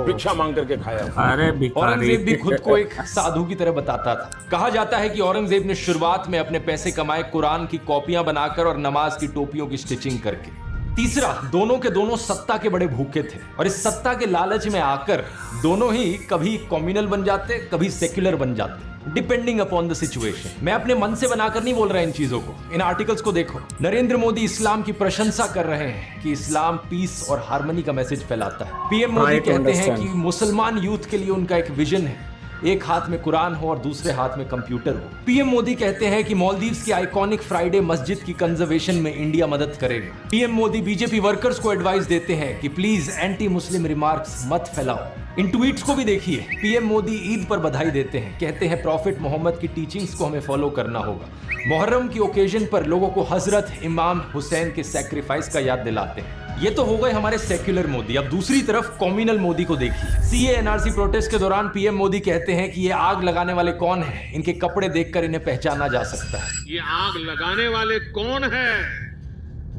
भिक्षा मांग करके खाया। अरे औरंगजेब भी खुद को एक साधु की तरह बताता था। कहा जाता है कि औरंगजेब ने शुरुआत में अपने पैसे कमाए कुरान की कॉपियां बनाकर और नमाज की टोपियों की स्टिचिंग करके। तीसरा, दोनों के दोनों सत्ता के बड़े भूखे थे और इस सत्ता के लालच में आकर दोनों ही कभी कम्युनल बन जाते, कभी सेक्युलर बन जाते, डिपेंडिंग अपॉन द सिचुएशन। मैं अपने मन से बनाकर नहीं बोल रहा इन चीजों को, इन आर्टिकल्स को देखो। नरेंद्र मोदी इस्लाम की प्रशंसा कर रहे हैं कि इस्लाम पीस और हार्मनी का मैसेज फैलाता है। पीएम मोदी कहते हैं कि मुसलमान यूथ के लिए उनका एक विजन है। एक हाथ में कुरान हो और दूसरे हाथ में कंप्यूटर हो। पीएम मोदी कहते हैं कि मालदीव्स की आइकॉनिक फ्राइडे मस्जिद की कंजर्वेशन में इंडिया मदद करेगा। पीएम मोदी बीजेपी वर्कर्स को एडवाइस देते हैं कि प्लीज एंटी मुस्लिम रिमार्क्स मत फैलाओ। इन ट्वीट्स को भी देखिए। पीएम मोदी ईद पर बधाई देते हैं, कहते हैं प्रॉफिट मोहम्मद की टीचिंग्स को हमें फॉलो करना होगा। मुहर्रम की ओकेजन पर लोगों को हजरत इमाम हुसैन के सैक्रिफाइस का याद दिलाते हैं। ये तो हो गए हमारे सेक्युलर मोदी। अब दूसरी तरफ कॉम्युनल मोदी को देखिए। सीए एनआरसी प्रोटेस्ट के दौरान पीएम मोदी कहते हैं कि ये आग लगाने वाले कौन हैं, इनके कपड़े देखकर इन्हें पहचाना जा सकता है। ये आग लगाने वाले कौन है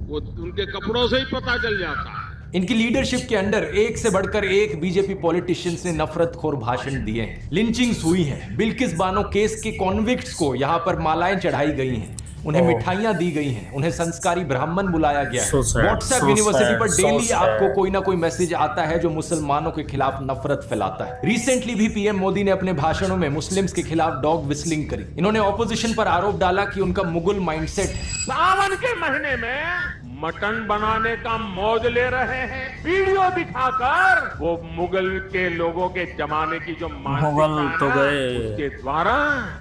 वो उनके कपड़ों से ही पता चल जाता है। इनकी लीडरशिप के अंडर एक से बढ़कर एक बीजेपी पॉलिटिशियंस ने नफरतखोर भाषण दिए हैं। लिंचिंग्स हुई हैं। बिल्किस बानो केस के कॉन्विक्ट्स को यहाँ पर मालाएं चढ़ाई गई हैं, उन्हें मिठाइयां दी गई हैं, उन्हें संस्कारी ब्राह्मण बुलाया गया है। व्हाट्सएप यूनिवर्सिटी पर डेली आपको कोई ना कोई मैसेज आता है जो मुसलमानों के खिलाफ नफरत फैलाता है। रिसेंटली भी पीएम मोदी ने अपने भाषणों में मुस्लिम्स के खिलाफ डॉग विस्लिंग करी। इन्होंने ऑपोजिशन पर आरोप डाला कि उनका मुगल माइंडसेट है। सावन के महीने में मटन बनाने का मौज ले रहे हैं। वीडियो दिखाकर वो मुगल के लोगों के जमाने की जो मुगल तो गए, उसके द्वारा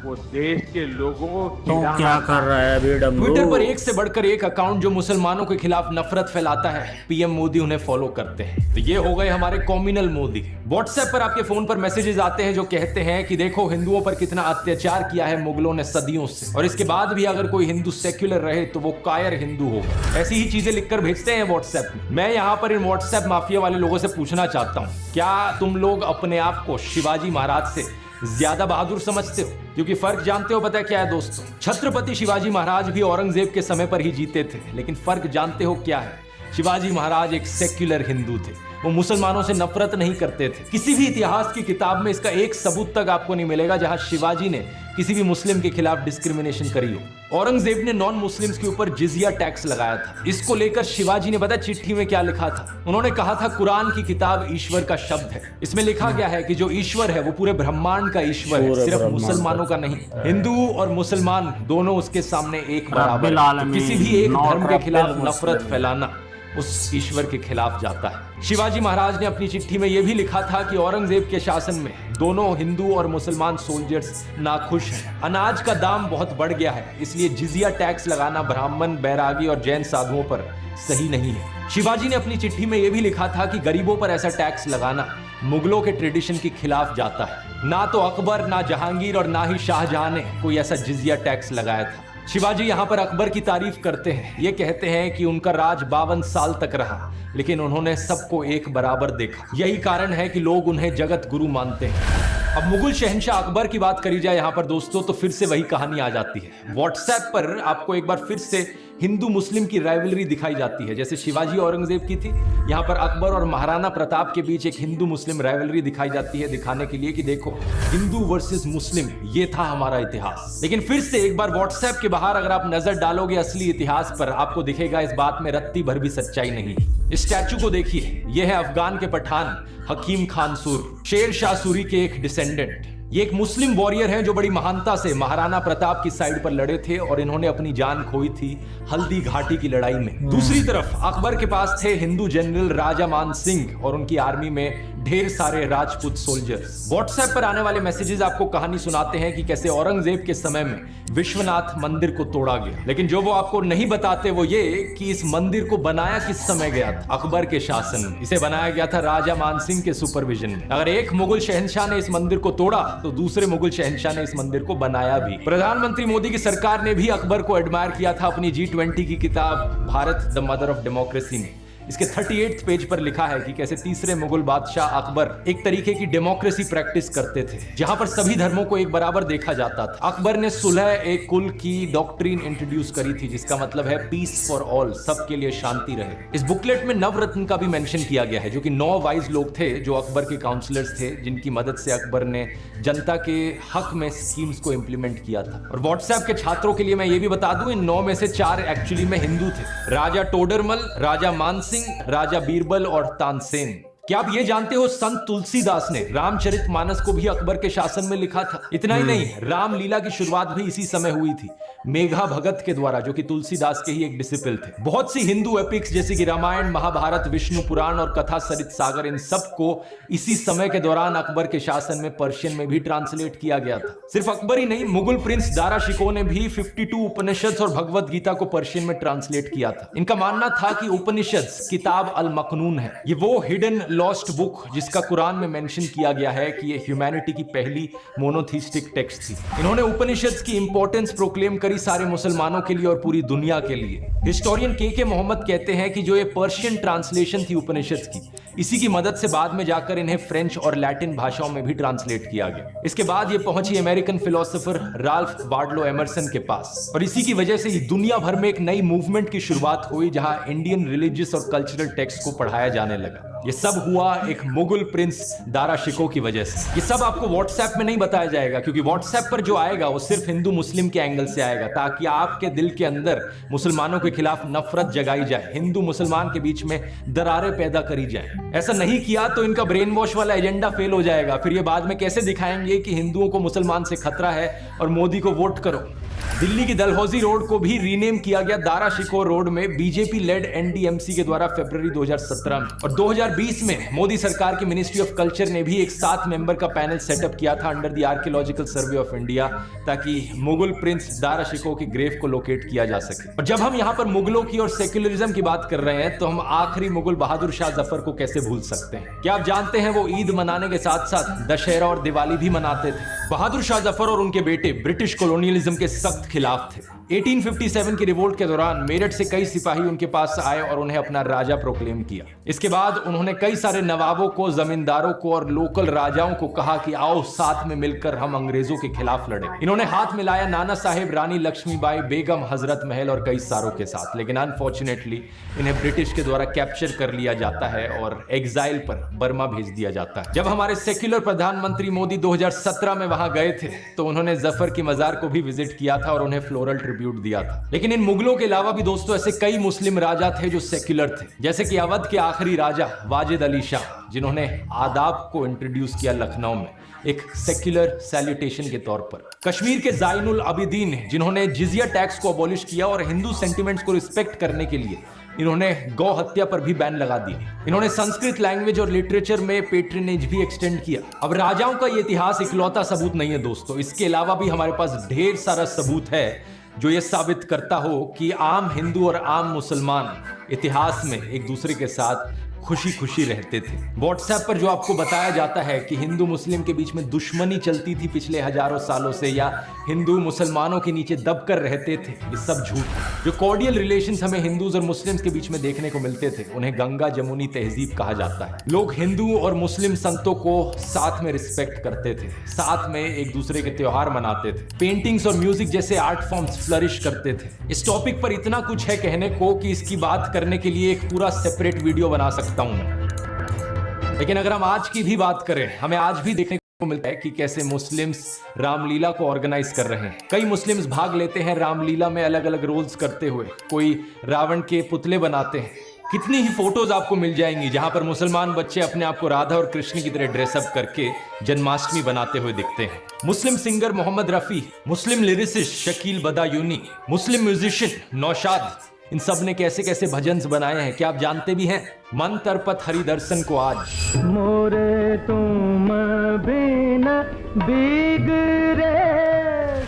वो देश के लोगों को तो क्या कर रहा है अभी डमरू? ट्विटर पर एक से बढ़कर एक अकाउंट जो मुसलमानों के खिलाफ नफरत फैलाता है, पीएम मोदी उन्हें फॉलो करते हैं। तो ये हो गए हमारे कॉम्युनल मोदी। व्हाट्सएप पर आपके फोन पर मैसेजेस आते हैं जो कहते हैं कि देखो हिंदुओं पर कितना अत्याचार किया है मुगलों ने सदियों से, और इसके बाद भी अगर कोई हिंदू सेक्युलर रहे तो वो कायर हिंदू होगा। ऐसी चीजें लिखकर भेजते हैं व्हाट्सएप में। मैं यहां पर इन व्हाट्सएप माफिया वाले लोगों से पूछना चाहता हूं, क्या तुम लोग अपने आप को शिवाजी महाराज से ज्यादा बहादुर समझते हो? क्योंकि फर्क जानते हो पता है क्या है दोस्तों? छत्रपति शिवाजी महाराज भी औरंगजेब के समय पर ही जीते थे, लेकिन फर्क जानते हो क्या है? शिवाजी महाराज एक सेक्युलर हिंदू थे, वो मुसलमानों से नफरत नहीं करते थे। किसी भी इतिहास की किताब में इसका एक सबूत तक आपको नहीं मिलेगा जहां शिवाजी ने किसी भी मुस्लिम के खिलाफ डिस्क्रिमिनेशन करी हो। औरंगजेब ने नॉन मुस्लिम्स के ऊपर जिजिया टैक्स लगाया था। इसको लेकर शिवाजी ने पता चिट्ठी में क्या लिखा था? उन्होंने कहा था कुरान की किताब ईश्वर का शब्द है। इसमें लिखा गया है कि जो ईश्वर है वो पूरे ब्रह्मांड का ईश्वर है, सिर्फ मुसलमानों का नहीं। हिंदू और मुसलमान दोनों उसके सामने एक बराबर है। तो किसी भी एक धर्म के खिलाफ नफरत फैलाना उस ईश्वर के खिलाफ जाता है। शिवाजी महाराज ने अपनी चिट्ठी में यह भी लिखा था कि औरंगजेब के शासन में दोनों हिंदू और मुसलमान सोल्जर्स नाखुश हैं। अनाज का दाम बहुत बढ़ गया है, इसलिए जिजिया टैक्स लगाना ब्राह्मण, बैरागी और जैन साधुओं पर सही नहीं है। शिवाजी ने अपनी चिट्ठी में यह भी लिखा था कि गरीबों पर ऐसा टैक्स लगाना मुगलों के ट्रेडिशन के खिलाफ जाता है। ना तो अकबर, ना जहांगीर और ना ही शाहजहां ने कोई ऐसा जिजिया टैक्स लगाया था। शिवाजी यहाँ पर अकबर की तारीफ करते हैं। ये कहते हैं कि उनका राज 52 साल तक रहा, लेकिन उन्होंने सबको एक बराबर देखा। यही कारण है कि लोग उन्हें जगत गुरु मानते हैं। अब मुगल शहंशाह अकबर की बात करी जाए यहाँ पर दोस्तों, तो फिर से वही कहानी आ जाती है। व्हाट्सएप पर आपको एक बार फिर से हिंदू मुस्लिम की राइवलरी दिखाई जाती है। जैसे शिवाजी औरंगजेब की थी, यहाँ पर अकबर और महाराणा प्रताप के बीच एक हिंदू मुस्लिम राइवलरी दिखाई जाती है, दिखाने के लिए कि देखो हिंदू वर्सेस मुस्लिम, ये था हमारा इतिहास। लेकिन फिर से एक बार व्हाट्सएप के बाहर अगर आप नजर डालोगे असली इतिहास पर, आपको दिखेगा इस बात में रत्ती भर भी सच्चाई नहीं। इस स्टैचू को देखिए, यह है अफगान के पठान हकीम खान सूर, शेर शाह सूरी के एक डिसेंडेंट। ये एक मुस्लिम वॉरियर हैं जो बड़ी महानता से महाराणा प्रताप की साइड पर लड़े थे और इन्होंने अपनी जान खोई थी हल्दी घाटी की लड़ाई में। दूसरी तरफ अकबर के पास थे हिंदू जनरल राजा मान सिंह और उनकी आर्मी में ढेर सारे राजपूत सोल्जर्स। व्हाट्सएप पर आने वाले मैसेजेस आपको कहानी सुनाते हैं कि कैसे औरंगजेब के समय में विश्वनाथ मंदिर को तोड़ा गया, लेकिन जो वो आपको नहीं बताते वो ये कि इस मंदिर को बनाया किस समय गया था? अकबर के शासन में। इसे बनाया गया था राजा मान सिंह के सुपरविजन में। अगर एक मुगल शहंशाह ने इस मंदिर को तोड़ा तो दूसरे मुगल शहंशाह ने इस मंदिर को बनाया भी। प्रधानमंत्री मोदी की सरकार ने भी अकबर को एडमायर किया था अपनी G20 की किताब Bharat the mother of democracy में। इसके 38 पेज पर लिखा है कि कैसे तीसरे मुगल बादशाह अकबर एक तरीके की डेमोक्रेसी प्रैक्टिस करते थे, जहां पर सभी धर्मों को एक बराबर देखा जाता था। अकबर ने सुलह एक कुल की डॉक्ट्रिन इंट्रोड्यूस करी थी, जिसका मतलब है पीस फॉर ऑल, सबके लिए शांति रहे। इस बुकलेट में नवरत्न का भी मेंशन किया गया है, जो कि 9 वाइज लोग थे जो अकबर के काउंसलर्स थे, जिनकी मदद से अकबर ने जनता के हक में स्कीम्स को इंप्लीमेंट किया था। और व्हाट्सएप के छात्रों के लिए मैं ये भी बता दूं, इन 9 में से 4 एक्चुअली में हिंदू थे, राजा टोडरमल, राजा मानसिंह, राजा बीरबल और तानसेन। क्या आप ये जानते हो संत तुलसीदास ने रामचरितमानस को भी अकबर के शासन में लिखा था? इतना ही नहीं, रामलीला की शुरुआत भी इसी समय हुई थी। मेघा भगत के द्वारा, जो कि तुलसीदास के ही एक डिसिपल थे। बहुत सी हिंदू एपिक्स जैसे कि रामायण, महाभारत, विष्णु पुराण और कथा सरित सागर, इन सब को इसी समय के दौरान अकबर के शासन में पर्शियन में भी ट्रांसलेट किया गया था। सिर्फ अकबर ही नहीं, मुगल प्रिंस दारा शिकोह ने भी 52 उपनिषद और भगवत गीता को पर्शियन में ट्रांसलेट किया था। इनका मानना था कि उपनिषद किताब अल मकनून है, ये वो हिडन लॉस्ट बुक जिसका कुरान में मेंशन किया गया है कि ये ह्यूमैनिटी की पहली मोनोथीस्टिक टेक्स्ट थी। इन्होंने उपनिषद की इंपॉर्टेंस प्रोक्लेम करी सारे मुसलमानों के लिए और पूरी दुनिया के लिए। हिस्टोरियन के मोहम्मद कहते हैं कि जो ये पर्शियन ट्रांसलेशन थी उपनिषद की, इसी की मदद से बाद में जाकर इन्हें फ्रेंच और लैटिन भाषाओं में भी ट्रांसलेट किया गया। इसके बाद ये पहुंची American philosopher Ralph Waldo Emerson के पास, और इसी की वजह से दुनिया भर में एक नई मूवमेंट की शुरुआत हुई जहां इंडियन रिलीजियस और कल्चरल टेक्स्ट को पढ़ाया जाने लगा। ये सब हुआ एक मुगल प्रिंस दारा शिकोह की वजह से। ये सब आपको व्हाट्सएप में नहीं बताया जाएगा, क्योंकि व्हाट्सएप पर जो आएगा वो सिर्फ हिंदू मुस्लिम के एंगल से आएगा, ताकि आपके दिल के अंदर मुसलमानों के खिलाफ नफरत जगाई जाए, हिंदू मुसलमान के बीच में दरारें पैदा करी जाए। ऐसा नहीं किया तो इनका ब्रेन वॉश वाला एजेंडा फेल हो जाएगा। फिर ये बाद में कैसे दिखाएंगे कि हिंदुओं को मुसलमान से खतरा है और मोदी को वोट करो। दिल्ली की दलहौजी रोड को भी रीनेम किया गया दारा शिकोह रोड में बीजेपी लेड एनडीएमसी के द्वारा फरवरी 2017 में। और 2020 में मोदी सरकार की मिनिस्ट्री ऑफ कल्चर ने भी एक 7 मेंबर का पैनल सेटअप किया था under the archaeological survey of India, ताकि मुगल प्रिंस दारा शिकोह की ग्रेव को लोकेट किया जा सके। और जब हम यहाँ पर मुगलों की और सेक्युलरिज्म की बात कर रहे हैं तो हम आखिरी मुगल बहादुर शाह जफर को कैसे भूल सकते हैं। क्या आप जानते हैं वो ईद मनाने के साथ साथ दशहरा और दिवाली भी मनाते थे। बहादुर शाह जफर और उनके बेटे ब्रिटिश कॉलोनियलिज्म के सख्त खिलाफ थे। 1857 की रिवोल्ट के दौरान मेरठ से कई सिपाही उनके पास आए और उन्हें अपना राजा प्रोक्लेम किया। इसके बाद उन्होंने कई सारे नवाबों को, जमींदारों को और लोकल राजाओं को कहा कि आओ साथ में मिलकर हम अंग्रेजों के खिलाफ लड़े। इन्होंने हाथ मिलाया नाना साहेब, रानी लक्ष्मीबाई, बेगम, हजरत महल और कई सारों के साथ। लेकिन अनफॉर्चुनेटली इन्हें ब्रिटिश के द्वारा कैप्चर कर लिया जाता है और एग्जाइल पर बर्मा भेज दिया जाता है। जब हमारे सेक्युलर प्रधानमंत्री मोदी 2017 में वहां गए थे तो उन्होंने जफर की मजार को भी विजिट किया था और उन्हें फ्लोरल ट्रिब्यूट दिया था। लेकिन इन मुगलों के अलावा भी दोस्तों ऐसे कई मुस्लिम राजा थे जो सेक्युलर थे, जैसे कि अवध के आखिरी राजा वाजिद अली शाह, जिन्होंने आदाब को इंट्रोड्यूस किया लखनऊ में एक सेक्युलर सैल्यूटेशन के तौर पर। कश्मीर के ज़ाइनुल अबिदीन, जिन्होंने जिजिया टैक्स को अबॉलिश किया और हिंदू सेंटिमेंट्स को रिस्पेक्ट करने के लिए इन्होंने गौ हत्या पर भी बैन लगा दी। इन्होंने संस्कृत लैंग्वेज और लिटरेचर में पेट्रनेज भी एक्सटेंड किया। अब राजाओं का ये इतिहास इकलौता सबूत नहीं है दोस्तों, इसके अलावा भी हमारे पास ढेर सारा सबूत है जो ये साबित करता हो कि आम हिंदू और आम मुसलमान इतिहास में एक दूसरे के साथ खुशी खुशी रहते थे। व्हाट्सएप पर जो आपको बताया जाता है कि हिंदू मुस्लिम के बीच में दुश्मनी चलती थी पिछले हजारों सालों से, या हिंदू मुसलमानों के नीचे दबकर रहते थे, ये सब झूठ है। जो कॉर्डियल रिलेशंस हमें हिंदूज और मुस्लिम्स के बीच में देखने को मिलते थे उन्हें गंगा जमुनी तहजीब कहा जाता है। लोग हिंदू और मुस्लिम संतों को साथ में रिस्पेक्ट करते थे, साथ में एक दूसरे के त्योहार मनाते थे, पेंटिंग्स और म्यूजिक जैसे आर्ट फॉर्म्स फ्लरिश करते थे। इस टॉपिक पर इतना कुछ है कहने को कि इसकी बात करने के लिए एक पूरा सेपरेट वीडियो बना सकता हूं मैं। लेकिन अगर हम आज की भी बात करें, हमें आज भी देखने को मिलता है कि कैसे मुस्लिम्स रामलीला को ऑर्गेनाइज कर रहे हैं। कई मुस्लिम्स भाग लेते हैं रामलीला में अलग अलग रोल्स करते हुए। कोई रावण के पुतले बनाते हैं। कितनी ही फोटोज आपको मिल जाएंगी जहां पर मुसलमान बच्चे अपने आप को राधा और कृष्ण की तरह ड्रेसअप करके जन्माष्टमी बनाते हुए दिखते हैं। मुस्लिम सिंगर मोहम्मद रफी, मुस्लिम लिरिसिस्ट शकील बदायूनी, मुस्लिम म्यूजिशियन नौशाद, इन सब ने कैसे कैसे भजन बनाए हैं क्या आप जानते भी हैं? मन तरपत हरि दर्शन को आज मोरे तुम बिना बिगड़े।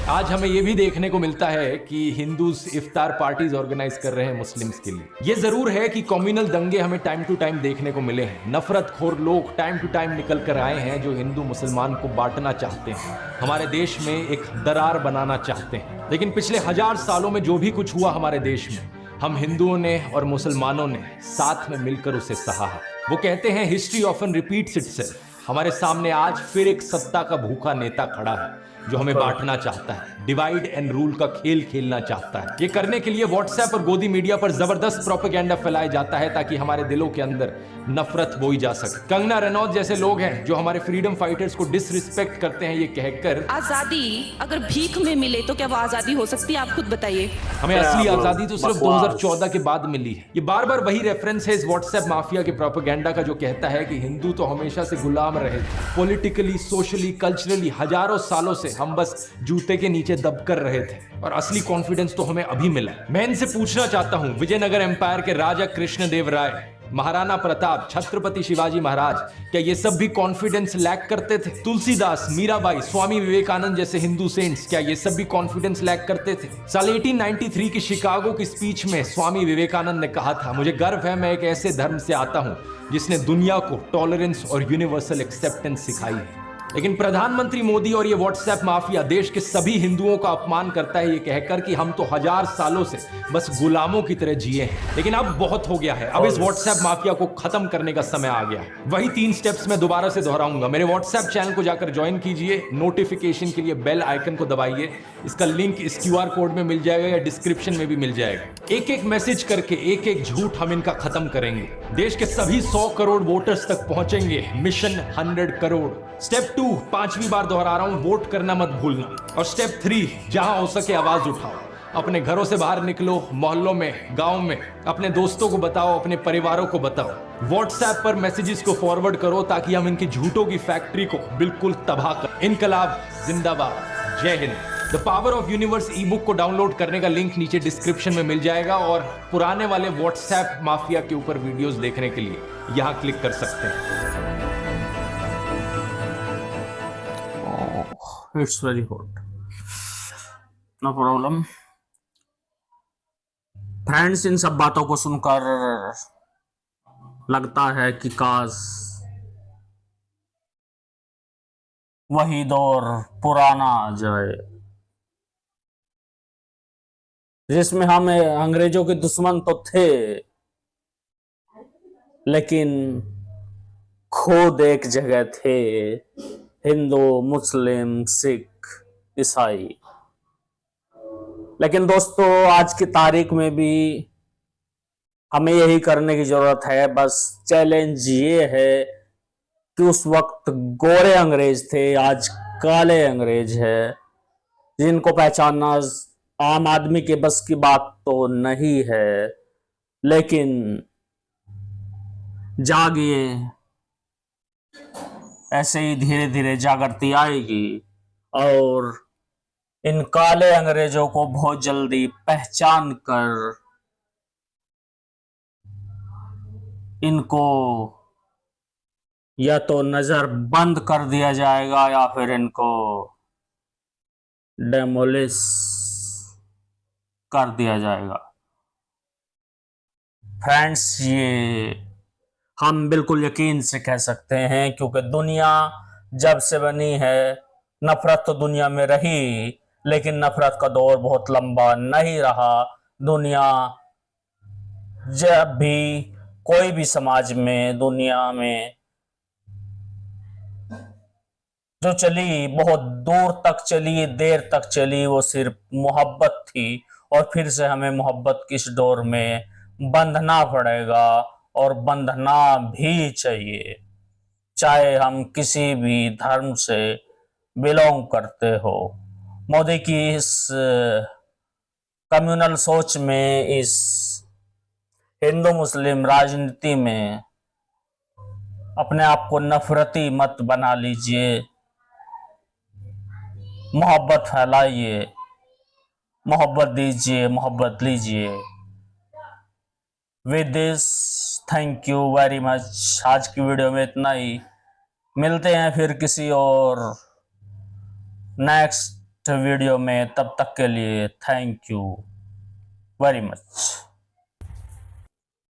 आज हमें यह भी देखने को मिलता है कि हिंदूज इफ्तार पार्टीज ऑर्गेनाइज कर रहे हैं मुस्लिम्स के लिए। ये जरूर है कि कम्युनल दंगे हमें टाइम टू टाइम देखने को मिले हैं। नफरतखोर लोग टाइम टू टाइम निकल कर आए हैं जो हिंदू मुसलमान को बांटना चाहते हैं, हमारे देश में एक दरार बनाना चाहते हैं। लेकिन पिछले 1000 सालों में जो भी कुछ हुआ हमारे देश में, हम हिंदुओं ने और मुसलमानों ने साथ में मिलकर उसे सहा है। वो कहते हैं हिस्ट्री ऑफन रिपीट्स इटसेल्फ। हमारे सामने आज फिर एक सत्ता का भूखा नेता खड़ा है जो हमें बांटना चाहता है, डिवाइड एंड रूल का खेल खेलना चाहता है। ये करने के लिए व्हाट्सएप और गोदी मीडिया पर जबरदस्त प्रोपेगेंडा फैलाया जाता है ताकि हमारे दिलों के अंदर नफरत बोई जा सके। कंगना रनौत जैसे लोग हैं जो हमारे फ्रीडम फाइटर्स को डिसरिस्पेक्ट करते हैं, ये कहकर आजादी अगर भीख में मिले तो क्या वो आजादी हो सकती है? आप खुद बताइए। हमें असली आजादी तो सिर्फ 2014 के बाद मिली है। ये बार बार वही रेफरेंस है इस व्हाट्सएप माफिया के प्रोपेगेंडा का जो कहता है कि हिंदू तो हमेशा से गुलाम गुलाम रहे थे। पॉलिटिकली, सोशली, कल्चरली हजारों सालों से हम बस जूते के नीचे दबकर रहे थे और असली कॉन्फिडेंस तो हमें अभी मिला। मैं इनसे पूछना चाहता हूं, विजयनगर एम्पायर के राजा कृष्णदेव राय, महाराणा प्रताप, छत्रपति शिवाजी महाराज, क्या ये सब भी कॉन्फिडेंस लैक करते थे? तुलसीदास, मीराबाई, स्वामी विवेकानंद जैसे हिंदू सेंट्स, क्या ये सब भी कॉन्फिडेंस लैक करते थे? साल 1893 की शिकागो की स्पीच में स्वामी विवेकानंद ने कहा था, मुझे गर्व है मैं एक ऐसे धर्म से आता हूं जिसने दुनिया को टॉलरेंस और यूनिवर्सल एक्सेप्टेंस सिखाई है। लेकिन प्रधानमंत्री मोदी और ये व्हाट्सएप माफिया देश के सभी हिंदुओं का अपमान करता है ये कहकर कि हम तो 1000 सालों से बस गुलामों की तरह जिए हैं। लेकिन अब बहुत हो गया है, अब इस व्हाट्सएप माफिया को खत्म करने का समय आ गया है। वही 3 स्टेप्स मैं दोबारा से दोहराऊंगा। मेरे व्हाट्सएप चैनल को जाकर ज्वाइन कीजिए, नोटिफिकेशन के लिए बेल आइकन को दबाइए, इसका लिंक इस QR कोड में मिल जाएगा या डिस्क्रिप्शन में भी मिल जाएगा। एक एक मैसेज करके एक एक झूठ हम इनका खत्म करेंगे। देश के सभी 100 करोड़ वोटर्स तक पहुंचेंगे, मिशन 100 करोड़। स्टेप 2, 5वीं बार दोहरा रहा हूं, वोट करना मत भूलना। और स्टेप 3, जहां हो सके आवाज उठाओ, अपने घरों से बाहर निकलो, मोहल्लों में, गांव में, अपने दोस्तों को बताओ, अपने परिवारों को बताओ। व्हाट्सएप पर मैसेजेस को फॉरवर्ड करो ताकि हम इनकी झूठों की फैक्ट्री को बिल्कुल तबाह कर। इनकलाब जिंदाबाद, जय Hind. The power of universe E book को डाउनलोड करने का लिंक नीचे डिस्क्रिप्शन में मिल जाएगा और पुराने वाले व्हाट्सएप माफिया के ऊपर वीडियोस देखने के लिए यहां क्लिक कर सकते हैं। It's very hot, no problem. Friends, इन सब बातों को सुनकर लगता है कि काश वही दौर पुराना आ जाए जिसमें हम अंग्रेजों के दुश्मन तो थे लेकिन खुद एक जगह थे, हिंदू, मुस्लिम, सिख, ईसाई। लेकिन दोस्तों, आज की तारीख में भी हमें यही करने की जरूरत है। बस चैलेंज ये है कि उस वक्त गोरे अंग्रेज थे, आज काले अंग्रेज है, जिनको पहचानना आम आदमी के बस की बात तो नहीं है। लेकिन जागिए, ऐसे ही धीरे धीरे जागृति आएगी और इन काले अंग्रेजों को बहुत जल्दी पहचान कर इनको या तो नजर बंद कर दिया जाएगा या फिर इनको डेमोलिश कर दिया जाएगा। फ्रेंड्स, ये हम बिल्कुल यकीन से कह सकते हैं क्योंकि दुनिया जब से बनी है, नफरत तो दुनिया में रही, लेकिन नफरत का दौर बहुत लंबा नहीं रहा। दुनिया जब भी कोई भी समाज में, दुनिया में जो चली, बहुत दूर तक चली, देर तक चली, वो सिर्फ मोहब्बत थी। और फिर से हमें मोहब्बत की इस डोर में बंधना पड़ेगा और बंधना भी चाहिए, चाहे हम किसी भी धर्म से बिलोंग करते हो। मोदी की इस कम्युनल सोच में, इस हिंदू मुस्लिम राजनीति में अपने आप को नफरती मत बना लीजिए, मोहब्बत फैलाइए, मोहब्बत दीजिए, मोहब्बत लीजिए। With this, thank you very much. आज की वीडियो में इतना ही, मिलते हैं फिर किसी और नेक्स्ट वीडियो में। तब तक के लिए थैंक यू वेरी मच।